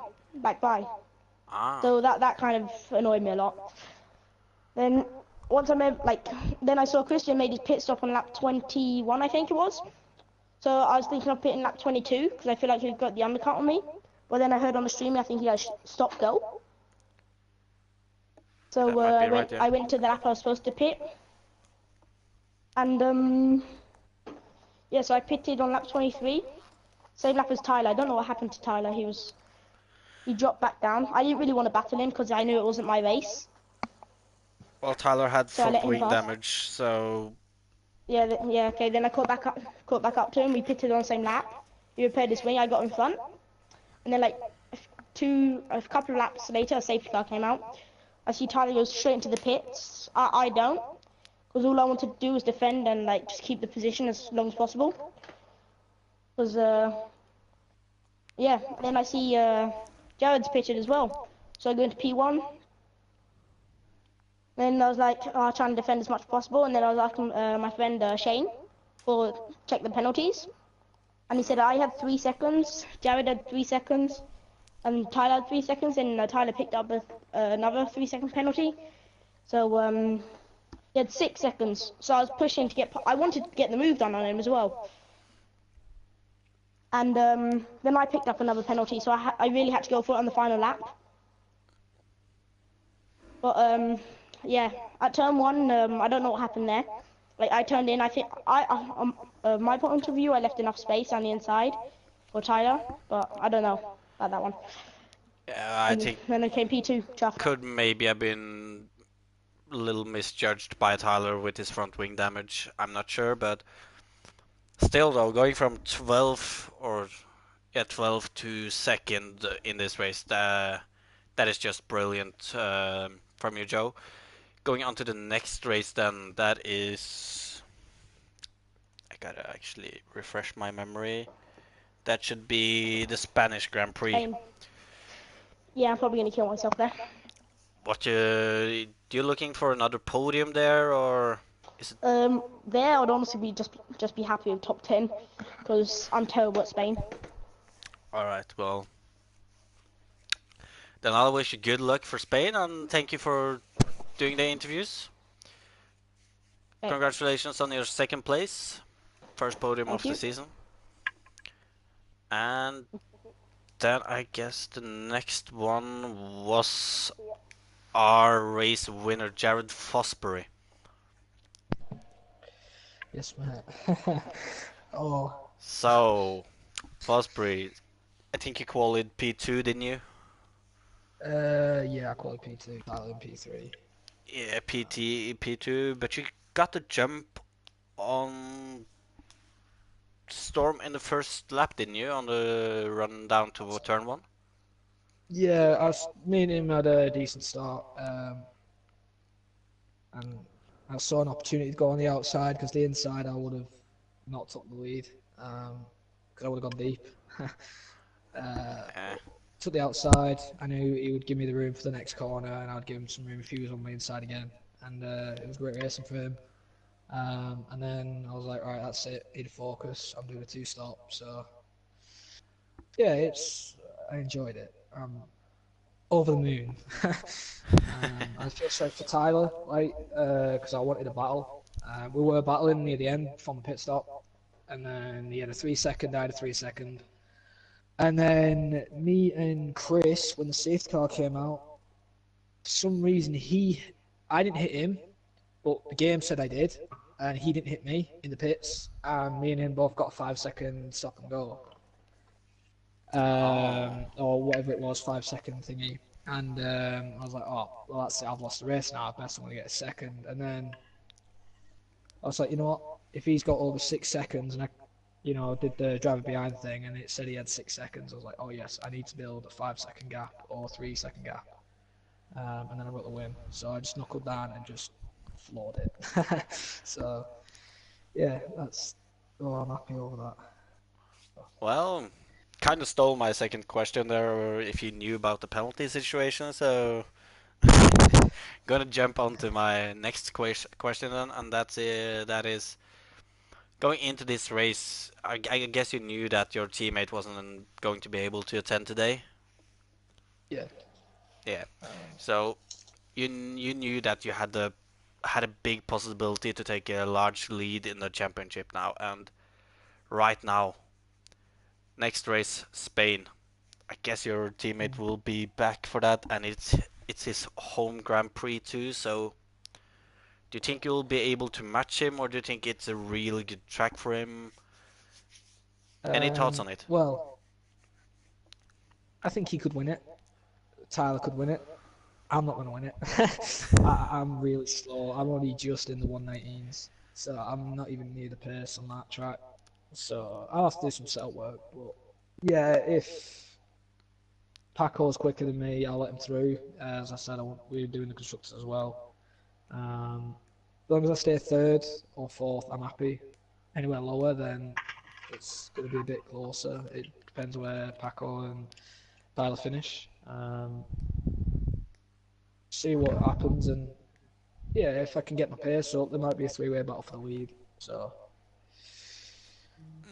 S3: So that kind of annoyed me a lot. Then once then I saw Christian made his pit stop on lap 21, I think it was. So I was thinking of pitting lap 22 because I feel like he got the undercut on me. But then I heard on the stream, I think he had stop go. So I went to the lap I was supposed to pit. And yeah, so I pitted on lap 23. Same lap as Tyler. I don't know what happened to Tyler. He dropped back down. I didn't really want to battle him because I knew it wasn't my race.
S1: Well, Tyler had front wing damage, so...
S3: Yeah, okay, then I caught back up to him. We pitted on the same lap. He repaired his wing, I got in front. And then, like, a couple of laps later, a safety car came out. I see Tyler goes straight into the pits. I don't. Because all I want to do is defend and, like, just keep the position as long as possible. Because, yeah, then I see, Jared's pitted as well. So I go into P1. Then I was like, trying to defend as much as possible. And then I was asking my friend Shane for check the penalties. And he said I had 3 seconds, Jared had 3 seconds, and Tyler had 3 seconds. And Tyler picked up another 3-second penalty. So he had 6 seconds. So I was pushing to I wanted to get the move done on him as well. And then I picked up another penalty, so I really had to go for it on the final lap. But yeah, at turn one, I don't know what happened there. Like I turned in, I think my point of view, I left enough space on the inside for Tyler, but I don't know about that one.
S1: I
S3: And
S1: think
S3: then it came P2, Chuff.
S1: could maybe have been a little misjudged by Tyler with his front wing damage. I'm not sure, but still though, going from 12 to second in this race, that is just brilliant from you, Joe. Going on to the next race, then that is. I gotta actually refresh my memory. That should be the Spanish Grand Prix.
S3: Spain. Yeah, I'm probably gonna kill myself there.
S1: What you looking for another podium there, or is it?
S3: There I'd honestly be just be happy with top 10 because I'm terrible at Spain.
S1: All right, well, then I'll wish you good luck for Spain and thank you for doing the interviews.
S3: Okay.
S1: Congratulations on your second place, first podium
S3: Thank
S1: of the
S3: you.
S1: season. And then I guess the next one was our race winner, Jared Fosbury.
S4: Yes, mate. Oh,
S1: So, Fosbury, I think you qualified P2, didn't you?
S4: yeah, I call it P2, Tyler in P3.
S1: Yeah, PT, P2, but you got the jump on Storm in the first lap, didn't you? On the run down to turn one?
S4: Yeah, me and him had a decent start, and I saw an opportunity to go on the outside because the inside I would have not took the lead, because I would have gone deep.
S1: Eh,
S4: Took the outside. I knew he would give me the room for the next corner, and I'd give him some room if he was on my inside again. And it was great racing for him. And then I was like, right, that's it. Need to focus. I'm doing a two-stop. So yeah, I enjoyed it. Over the moon. I feel sorry for Tyler, like, because I wanted a battle. We were battling near the end from the pit stop, and then he had a 3 second, I had a 3 second. And then me and Chris, when the safety car came out, for some reason I didn't hit him, but the game said I did, and he didn't hit me in the pits, and me and him both got a 5 second stop and go, or whatever it was, 5 second thingy. And I was like, oh, well, that's it, I've lost the race now, I best I'm going to get a second. And then I was like, you know what, if he's got over 6 seconds, and I did the driver behind thing, and it said he had 6 seconds. I was like, oh yes, I need to build a 5 second gap or 3 second gap, and then I got the win. So I just knuckled down and just floored it. So yeah, I'm happy over that.
S1: well, kind of stole my second question there, if you knew about the penalty situation, so gonna jump on to my next question then, and that is going into this race. I guess you knew that your teammate wasn't going to be able to attend today.
S4: Yeah.
S1: Yeah. So you knew that you had a big possibility to take a large lead in the championship now, and right now, next race, Spain. I guess your teammate will be back for that, and it's his home Grand Prix too. So, do you think you'll be able to match him, or do you think it's a really good track for him? Any thoughts on it?
S4: Well, I think he could win it. Tyler could win it. I'm not going to win it. I'm really slow. I'm only just in the 119s, so I'm not even near the pace on that track. So I'll have to do some setup work. But yeah, if Paco's quicker than me, I'll let him through. As I said, we're doing the constructors as well. As long as I stay third or fourth, I'm happy. Anywhere lower, then it's going to be a bit closer. It depends where Paco and Tyler finish. See what happens, and yeah, if I can get my pace up, there might be a three-way battle for the lead. So,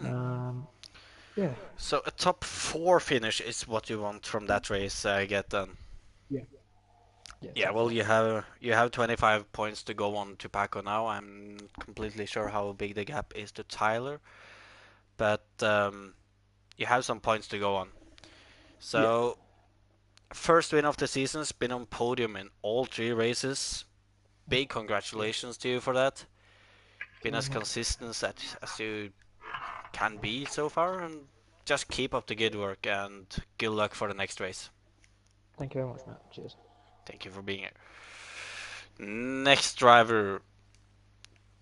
S4: yeah.
S1: So a top 4 finish is what you want from that race, I get then.
S4: Yeah.
S1: Yeah, well, you have 25 points to go on to Paco now. I'm completely sure how big the gap is to Tyler, but you have some points to go on. So First win of the season, has been on podium in all 3 races. Big congratulations to you for that. Been as consistent as you can be so far, and just keep up the good work and good luck for the next race.
S4: Thank you very much, Matt. Cheers.
S1: Thank you for being here. Next driver,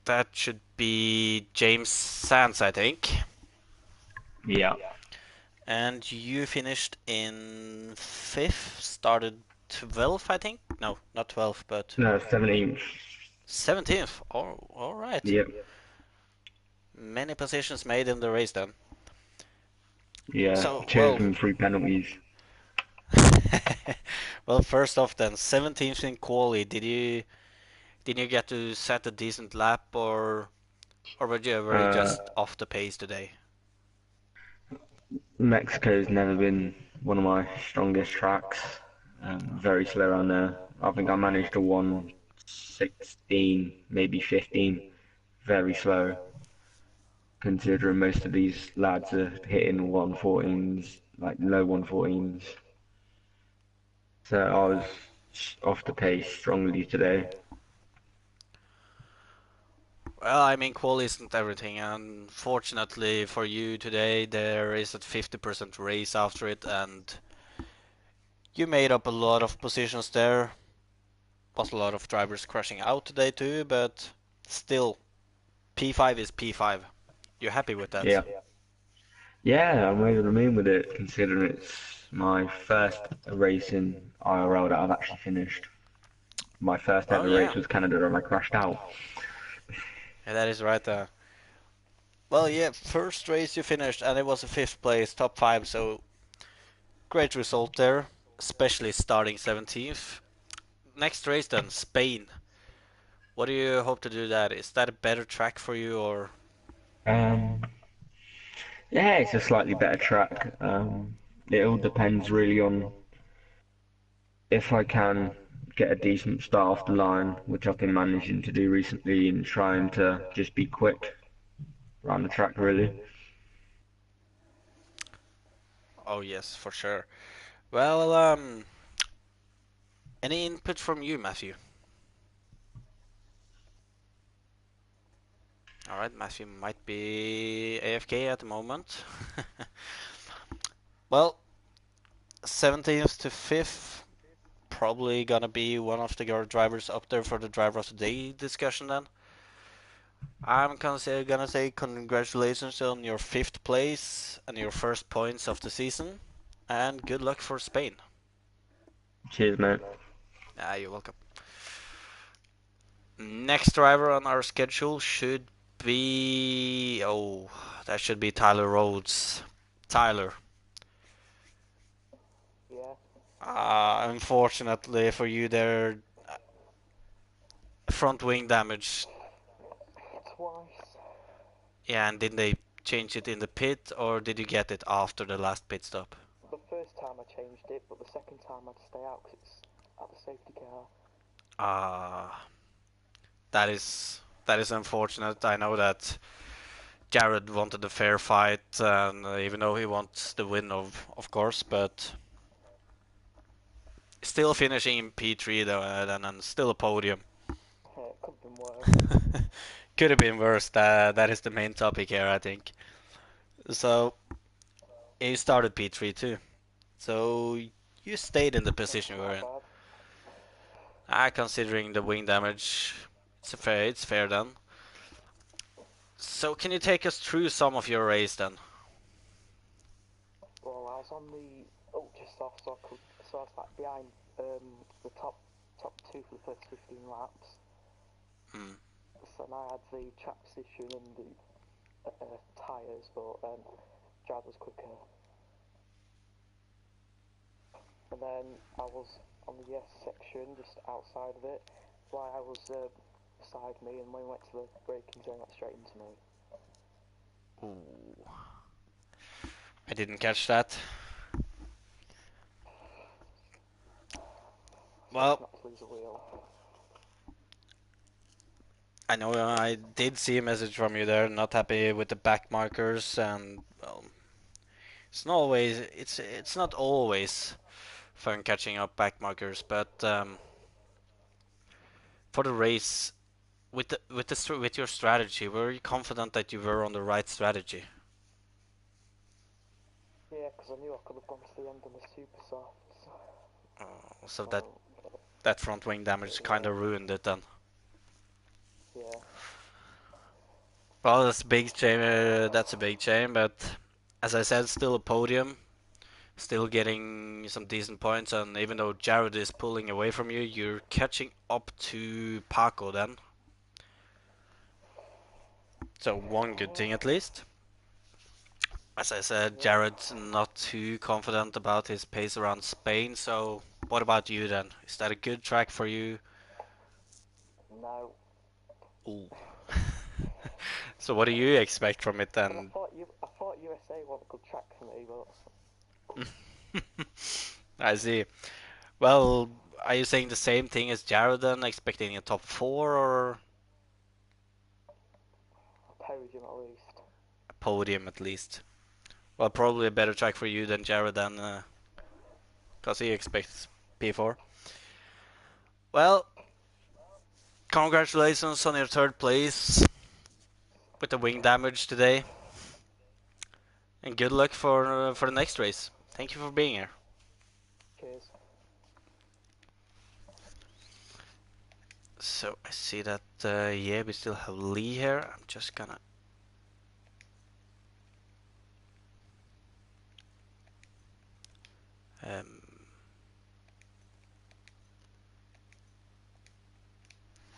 S1: that should be James Sands, I think.
S5: Yeah.
S1: And you finished in 5th, started 12th, I think? No, not 12th, but...
S5: No, 17th.
S1: 17th? Oh, alright.
S5: Yep.
S1: Many positions made in the race then.
S5: Yeah.
S1: So,
S5: Chosen 3 penalties.
S1: well, first off then, 17th in quali, did you get to set a decent lap, or were you just off the pace today?
S5: Mexico's never been one of my strongest tracks. Very slow around there. I think I managed to 1:16, maybe 15. Very slow, considering most of these lads are hitting 1:14s, like low 1:14s. So I was off the pace strongly today.
S1: Well, I mean, quali isn't everything, and fortunately for you today, there is a 50% race after it, and you made up a lot of positions there. Was a lot of drivers crashing out today too, but still, P5 is P5. You're happy with that?
S5: Yeah. Yeah, I'm over the moon with it, considering it's my first race in IRL that I've actually finished. My first ever race was Canada and I crashed out.
S1: Yeah, that is right there. Well, yeah, first race you finished, and it was a 5th place, top 5, so great result there, especially starting 17th. Next race then, Spain. What do you hope to do that? Is that a better track for you, or?
S5: Yeah, it's a slightly better track. It all depends really on if I can get a decent start off the line, which I've been managing to do recently, and trying to just be quick around the track really.
S1: Oh yes, for sure. Well, any input from you, Matthew? Alright, Matthew might be AFK at the moment. Well, 17th to 5th, probably gonna be one of the drivers up there for the driver of the day discussion then. I'm gonna say congratulations on your 5th place and your first points of the season, and good luck for Spain.
S5: Cheers, mate.
S1: You're welcome. Next driver on our schedule should be... oh, that should be Tyler Rhodes. Tyler.
S6: Yeah.
S1: Unfortunately for you there, front wing damage.
S6: Twice.
S1: Yeah, and didn't they change it in the pit, or did you get it after the last pit stop?
S6: The first time I changed it, but the second time I had to stay out because it's at the safety car.
S1: That is unfortunate. I know that Jared wanted a fair fight, and even though he wants the win, of course, but still finishing in P3 though, and still a podium.
S6: It could have been worse.
S1: Could have been worse. That is the main topic here, I think. So he started P3 too. So you stayed in the position you were in. Considering the wing damage, it's fair then. So can you take us through some of your race then?
S6: Well, I was on the just off, so I was like behind the top 2 for the first 15 laps. So I had the track position and the tyres, but Jad was quicker. And then I was on the yes section, just outside of it. Why I was beside me, and when we went to the braking zone, went straight into me.
S1: Ooh. I didn't catch that. Well,
S6: not to lose a wheel.
S1: I know I did see a message from you there, not happy with the back markers, and well, it's not always fun catching up back markers. But for the race, with your strategy, were you confident that you were on the right strategy?
S6: Yeah, because I knew I could have gone to the end on the super soft.
S1: So that front wing damage kind of ruined it then.
S6: Yeah.
S1: Well, that's a big shame. That's a big shame, but as I said, still a podium, still getting some decent points, and even though Jared is pulling away from you, you're catching up to Paco then. So one good thing at least. As I said, Jared's not too confident about his pace around Spain, so what about you then? Is that a good track for you?
S6: No.
S1: Ooh. So what do you expect from it then?
S6: I thought USA was a good track for me, but...
S1: I see. Well, are you saying the same thing as Jared then, expecting a top 4 or
S6: A podium at least.
S1: a podium at least? Well, probably a better track for you than Jared then, because he expects P4. Well, congratulations on your 3rd place with the wing damage today. And good luck for the next race. Thank you for being here.
S6: Cheers.
S1: So I see that yeah, we still have Lee here. I'm just gonna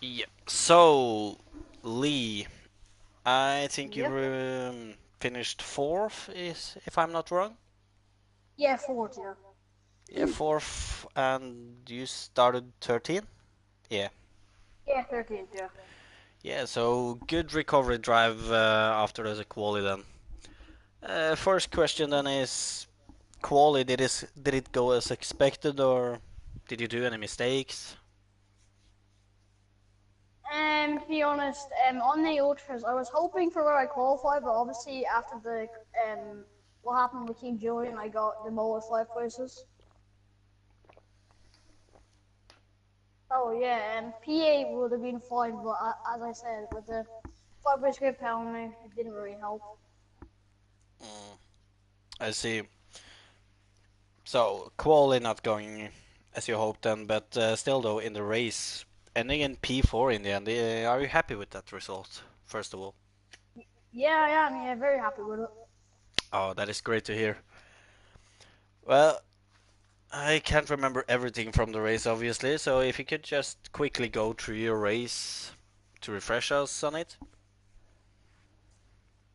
S1: yeah. So Lee, I think you finished 4th, if I'm not wrong.
S7: Yeah, 4th, yeah.
S1: Yeah, 4th, and you started 13? Yeah.
S7: Yeah, 13th, yeah.
S1: Yeah, so good recovery drive after the quali then. First question then is, quali, did it go as expected, or did you do any mistakes?
S7: To be honest, on the ultras, I was hoping for where I qualified, but obviously after the what happened with Team Julian, I got demoted 5 places. Oh yeah, P8 would have been fine, but as I said, with the 5 place grid penalty, it didn't really help.
S1: I see. So quali not going as you hoped then, but still though in the race, ending in P4 in the end, are you happy with that result? First of all.
S7: Yeah, I mean, very happy with it.
S1: Oh, that is great to hear. Well, I can't remember everything from the race, obviously, so if you could just quickly go through your race to refresh us on it.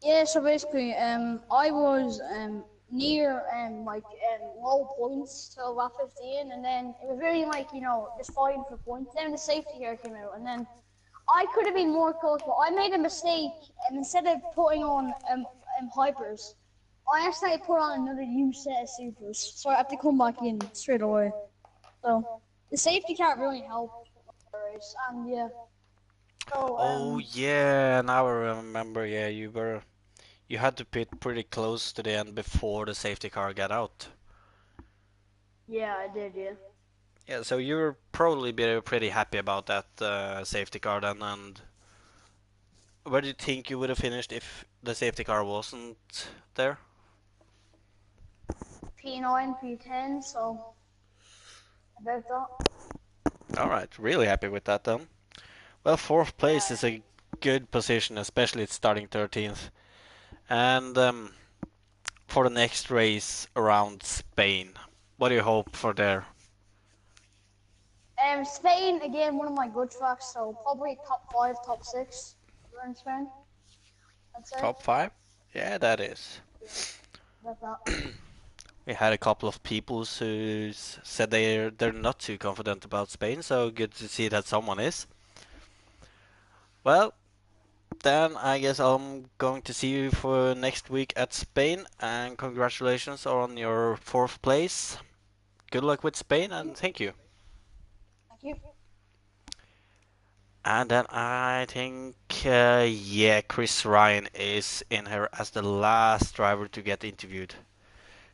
S7: Yeah, so basically, I was near low points till about 15, and then it was really just fighting for points. Then the safety car came out, and then I could have been more close, but I made a mistake, and instead of putting on hypers, I actually put on another new set of supers, so I had to come back in straight away. So the safety car really helped the race, and yeah. So
S1: Oh yeah, now I remember. Yeah, you had to pit pretty close to the end before the safety car got out.
S7: yeah, I did, yeah.
S1: Yeah, so you were probably pretty happy about that safety car then, and where do you think you would have finished if the safety car wasn't there?
S7: P9, P10, so about that.
S1: Alright, really happy with that then. Well, 4th place is a good position, especially it's starting 13th. And for the next race around Spain, what do you hope for there?
S7: Spain, again, one of my good tracks, so probably top 5, top 6 in Spain, I'd say.
S1: Top 5? Yeah, that is.
S7: Yeah, about that.
S1: We had a couple of people who said they're not too confident about Spain, so good to see that someone is. Well, then I guess I'm going to see you for next week at Spain, and congratulations on your 4th place. Good luck with Spain, and thank you.
S7: Thank you.
S1: And then I think, yeah, Chris Ryan is in here as the last driver to get interviewed.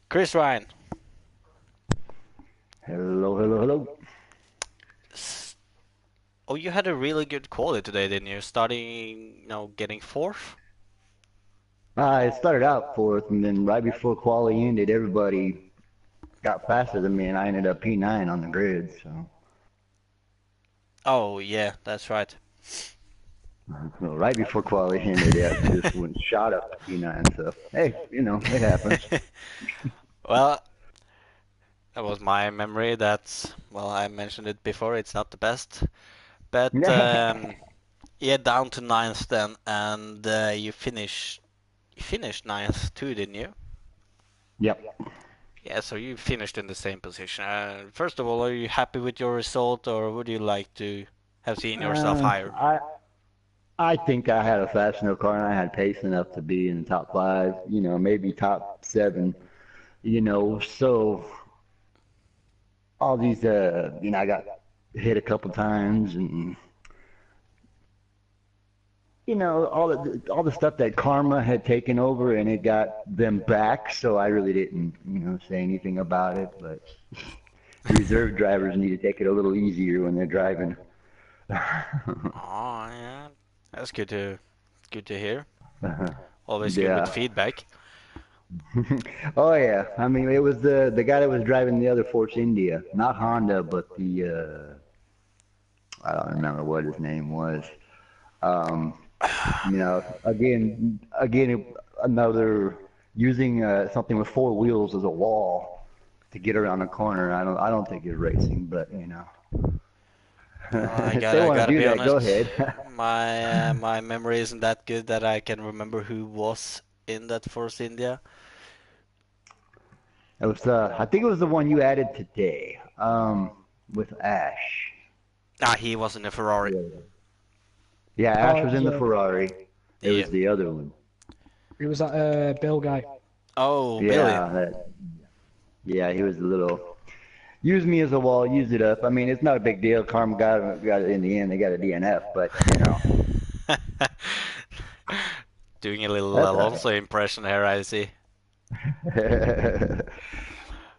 S1: Chris Ryan.
S8: Hello, hello, hello.
S1: Oh, you had a really good quality today, didn't you? Starting, getting fourth?
S8: I started out fourth, and then right before quali ended, everybody got faster than me, and I ended up P9 on the grid. So.
S1: Oh yeah, that's right.
S8: Well, right before quali ended, it just went shot up to P9. So hey, it happens.
S1: Well, that was my memory. I mentioned it before. It's not the best, but yeah, down to ninth then, and you finished ninth too, didn't you?
S8: Yep.
S1: Yeah, so you finished in the same position. First of all, are you happy with your result, or would you like to have seen yourself higher?
S8: I think I had a fast enough car, and I had pace enough to be in the top 5. Maybe top 7. So all these, I got hit a couple times, and all the stuff that karma had taken over, and it got them back. So I really didn't, say anything about it. But reserve drivers need to take it a little easier when they're driving.
S1: Oh yeah, that's good to hear. Always good with
S8: Yeah.
S1: feedback.
S8: Oh yeah. I mean, it was the guy that was driving the other Force India, not Honda, but the I don't remember what his name was. Um, again, another using something with 4 wheels as a wall to get around a corner. I don't think it's racing, but
S1: I
S8: if they want to
S1: gotta
S8: do
S1: be
S8: that, go
S1: honest.
S8: ahead.
S1: My memory isn't that good that I can remember who was in that Force India.
S8: It was I think it was the one you added today, with Ash.
S1: He was in a Ferrari.
S8: Yeah,
S4: Oh,
S8: Ash was in the Ferrari. It
S1: Yeah.
S8: was the other one.
S4: It was that Bill guy.
S1: Oh, Billy.
S8: Yeah, he was a little. Use me as a wall, use it up. I mean, it's not a big deal. Karma got it in the end. They got a DNF, but
S1: Doing a little
S8: That's all
S1: Alonso impression here, I see.
S8: right.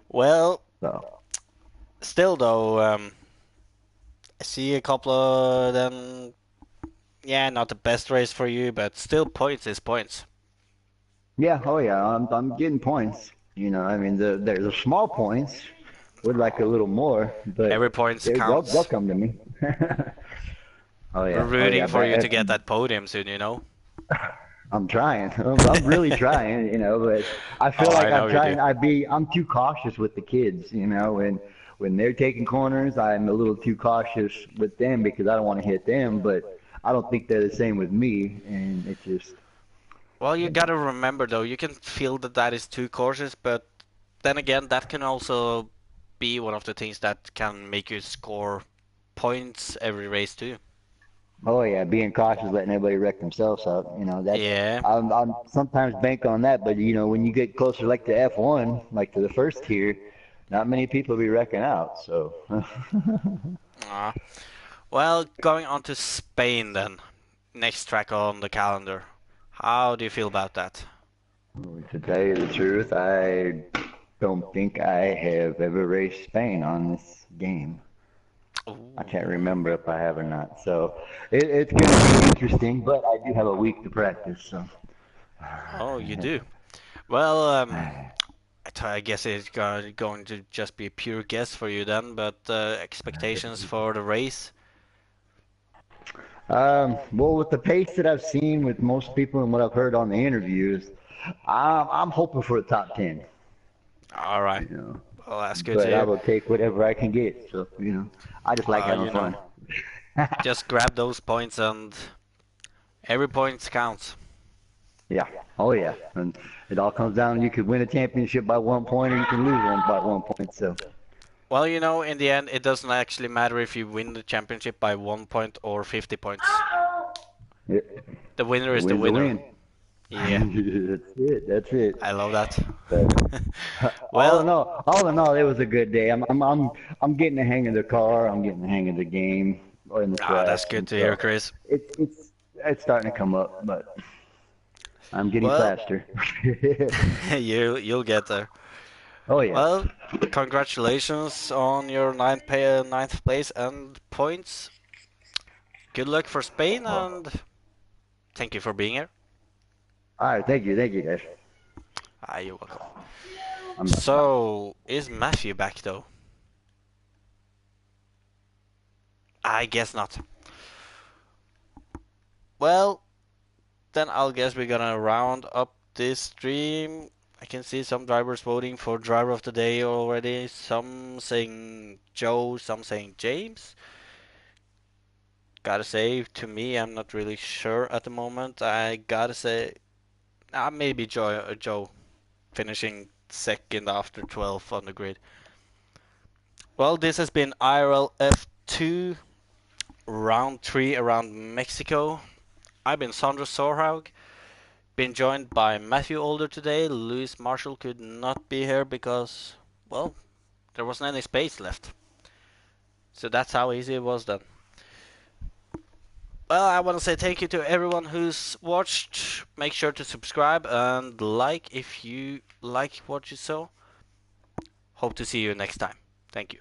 S1: Well,
S8: So,
S1: still though, I see a couple of them. Yeah, not the best race for you, but still points is points.
S8: yeah, oh yeah, I'm getting points. I mean, the small points. Would like a little more, but
S1: Every point
S8: they'll
S1: counts.
S8: come to me. Oh
S1: We're
S8: yeah,
S1: rooting for
S8: but
S1: you to get that podium soon.
S8: I'm trying. I'm really trying, but I feel like
S1: I know you do.
S8: I'm too cautious with the kids, when they're taking corners, I'm a little too cautious with them because I don't want to hit them, but I don't think they're the same with me, and it's just.
S1: Well, you gotta remember though, you can feel that is too cautious, but then again, that can also be one of the things that can make you score points every race too.
S8: Oh yeah, being cautious, letting everybody wreck themselves up. That's
S1: Yeah.
S8: I'm sometimes bank on that, but when you get closer, like to F1, like to the first tier, not many people be wrecking out. So.
S1: Uh, well, going on to Spain then. Next track on the calendar. How do you feel about that?
S8: To tell you the truth, I don't think I have ever raced Spain on this game.
S1: Ooh.
S8: I can't remember if I have or not. So it's going to be interesting, but I do have a week to practice. So.
S1: Oh, you do. Well, I guess it's going to just be a pure guess for you then, but expectations for the race?
S8: Well, with the pace that I've seen with most people and what I've heard on the interviews, I'm hoping for a top 10.
S1: All right. Well, that's good to
S8: But I
S1: hear.
S8: will take whatever I can get. So, I just like having fun.
S1: Just grab those points and every point counts.
S8: Yeah. Oh, yeah. And it all comes down, you could win a championship by 1 point or you can lose one by 1 point. So.
S1: Well, in the end, it doesn't actually matter if you win the championship by 1 point or 50 points.
S8: Yeah.
S1: The winner is the winner. Yeah.
S8: That's it.
S1: I love that.
S8: Well, all in all, it was a good day. I'm getting the hang of the car. I'm getting the hang of the game or in the track.
S1: That's good to hear, Chris.
S8: It's starting to come up, but I'm getting faster.
S1: You'll get there.
S8: Oh yeah.
S1: Well, congratulations on your ninth place and points. Good luck for Spain, and thank you for being here.
S8: All right, thank you guys.
S1: You're welcome.
S8: I'm done.
S1: So, is Matthew back though? I guess not. Well, then I'll guess we're gonna round up this stream. I can see some drivers voting for driver of the day already. Some saying Joe, some saying James. Gotta say, to me, I'm not really sure at the moment. I gotta say, maybe Joe finishing second after 12 on the grid. Well, this has been IRL F2 round 3 around Mexico. I've been Sandro Sorhaug. Been joined by Matthew Older today. Lewis Marshall could not be here because, well, there wasn't any space left. So that's how easy it was then. Well, I want to say thank you to everyone who's watched. Make sure to subscribe and like if you like what you saw. Hope to see you next time. Thank you.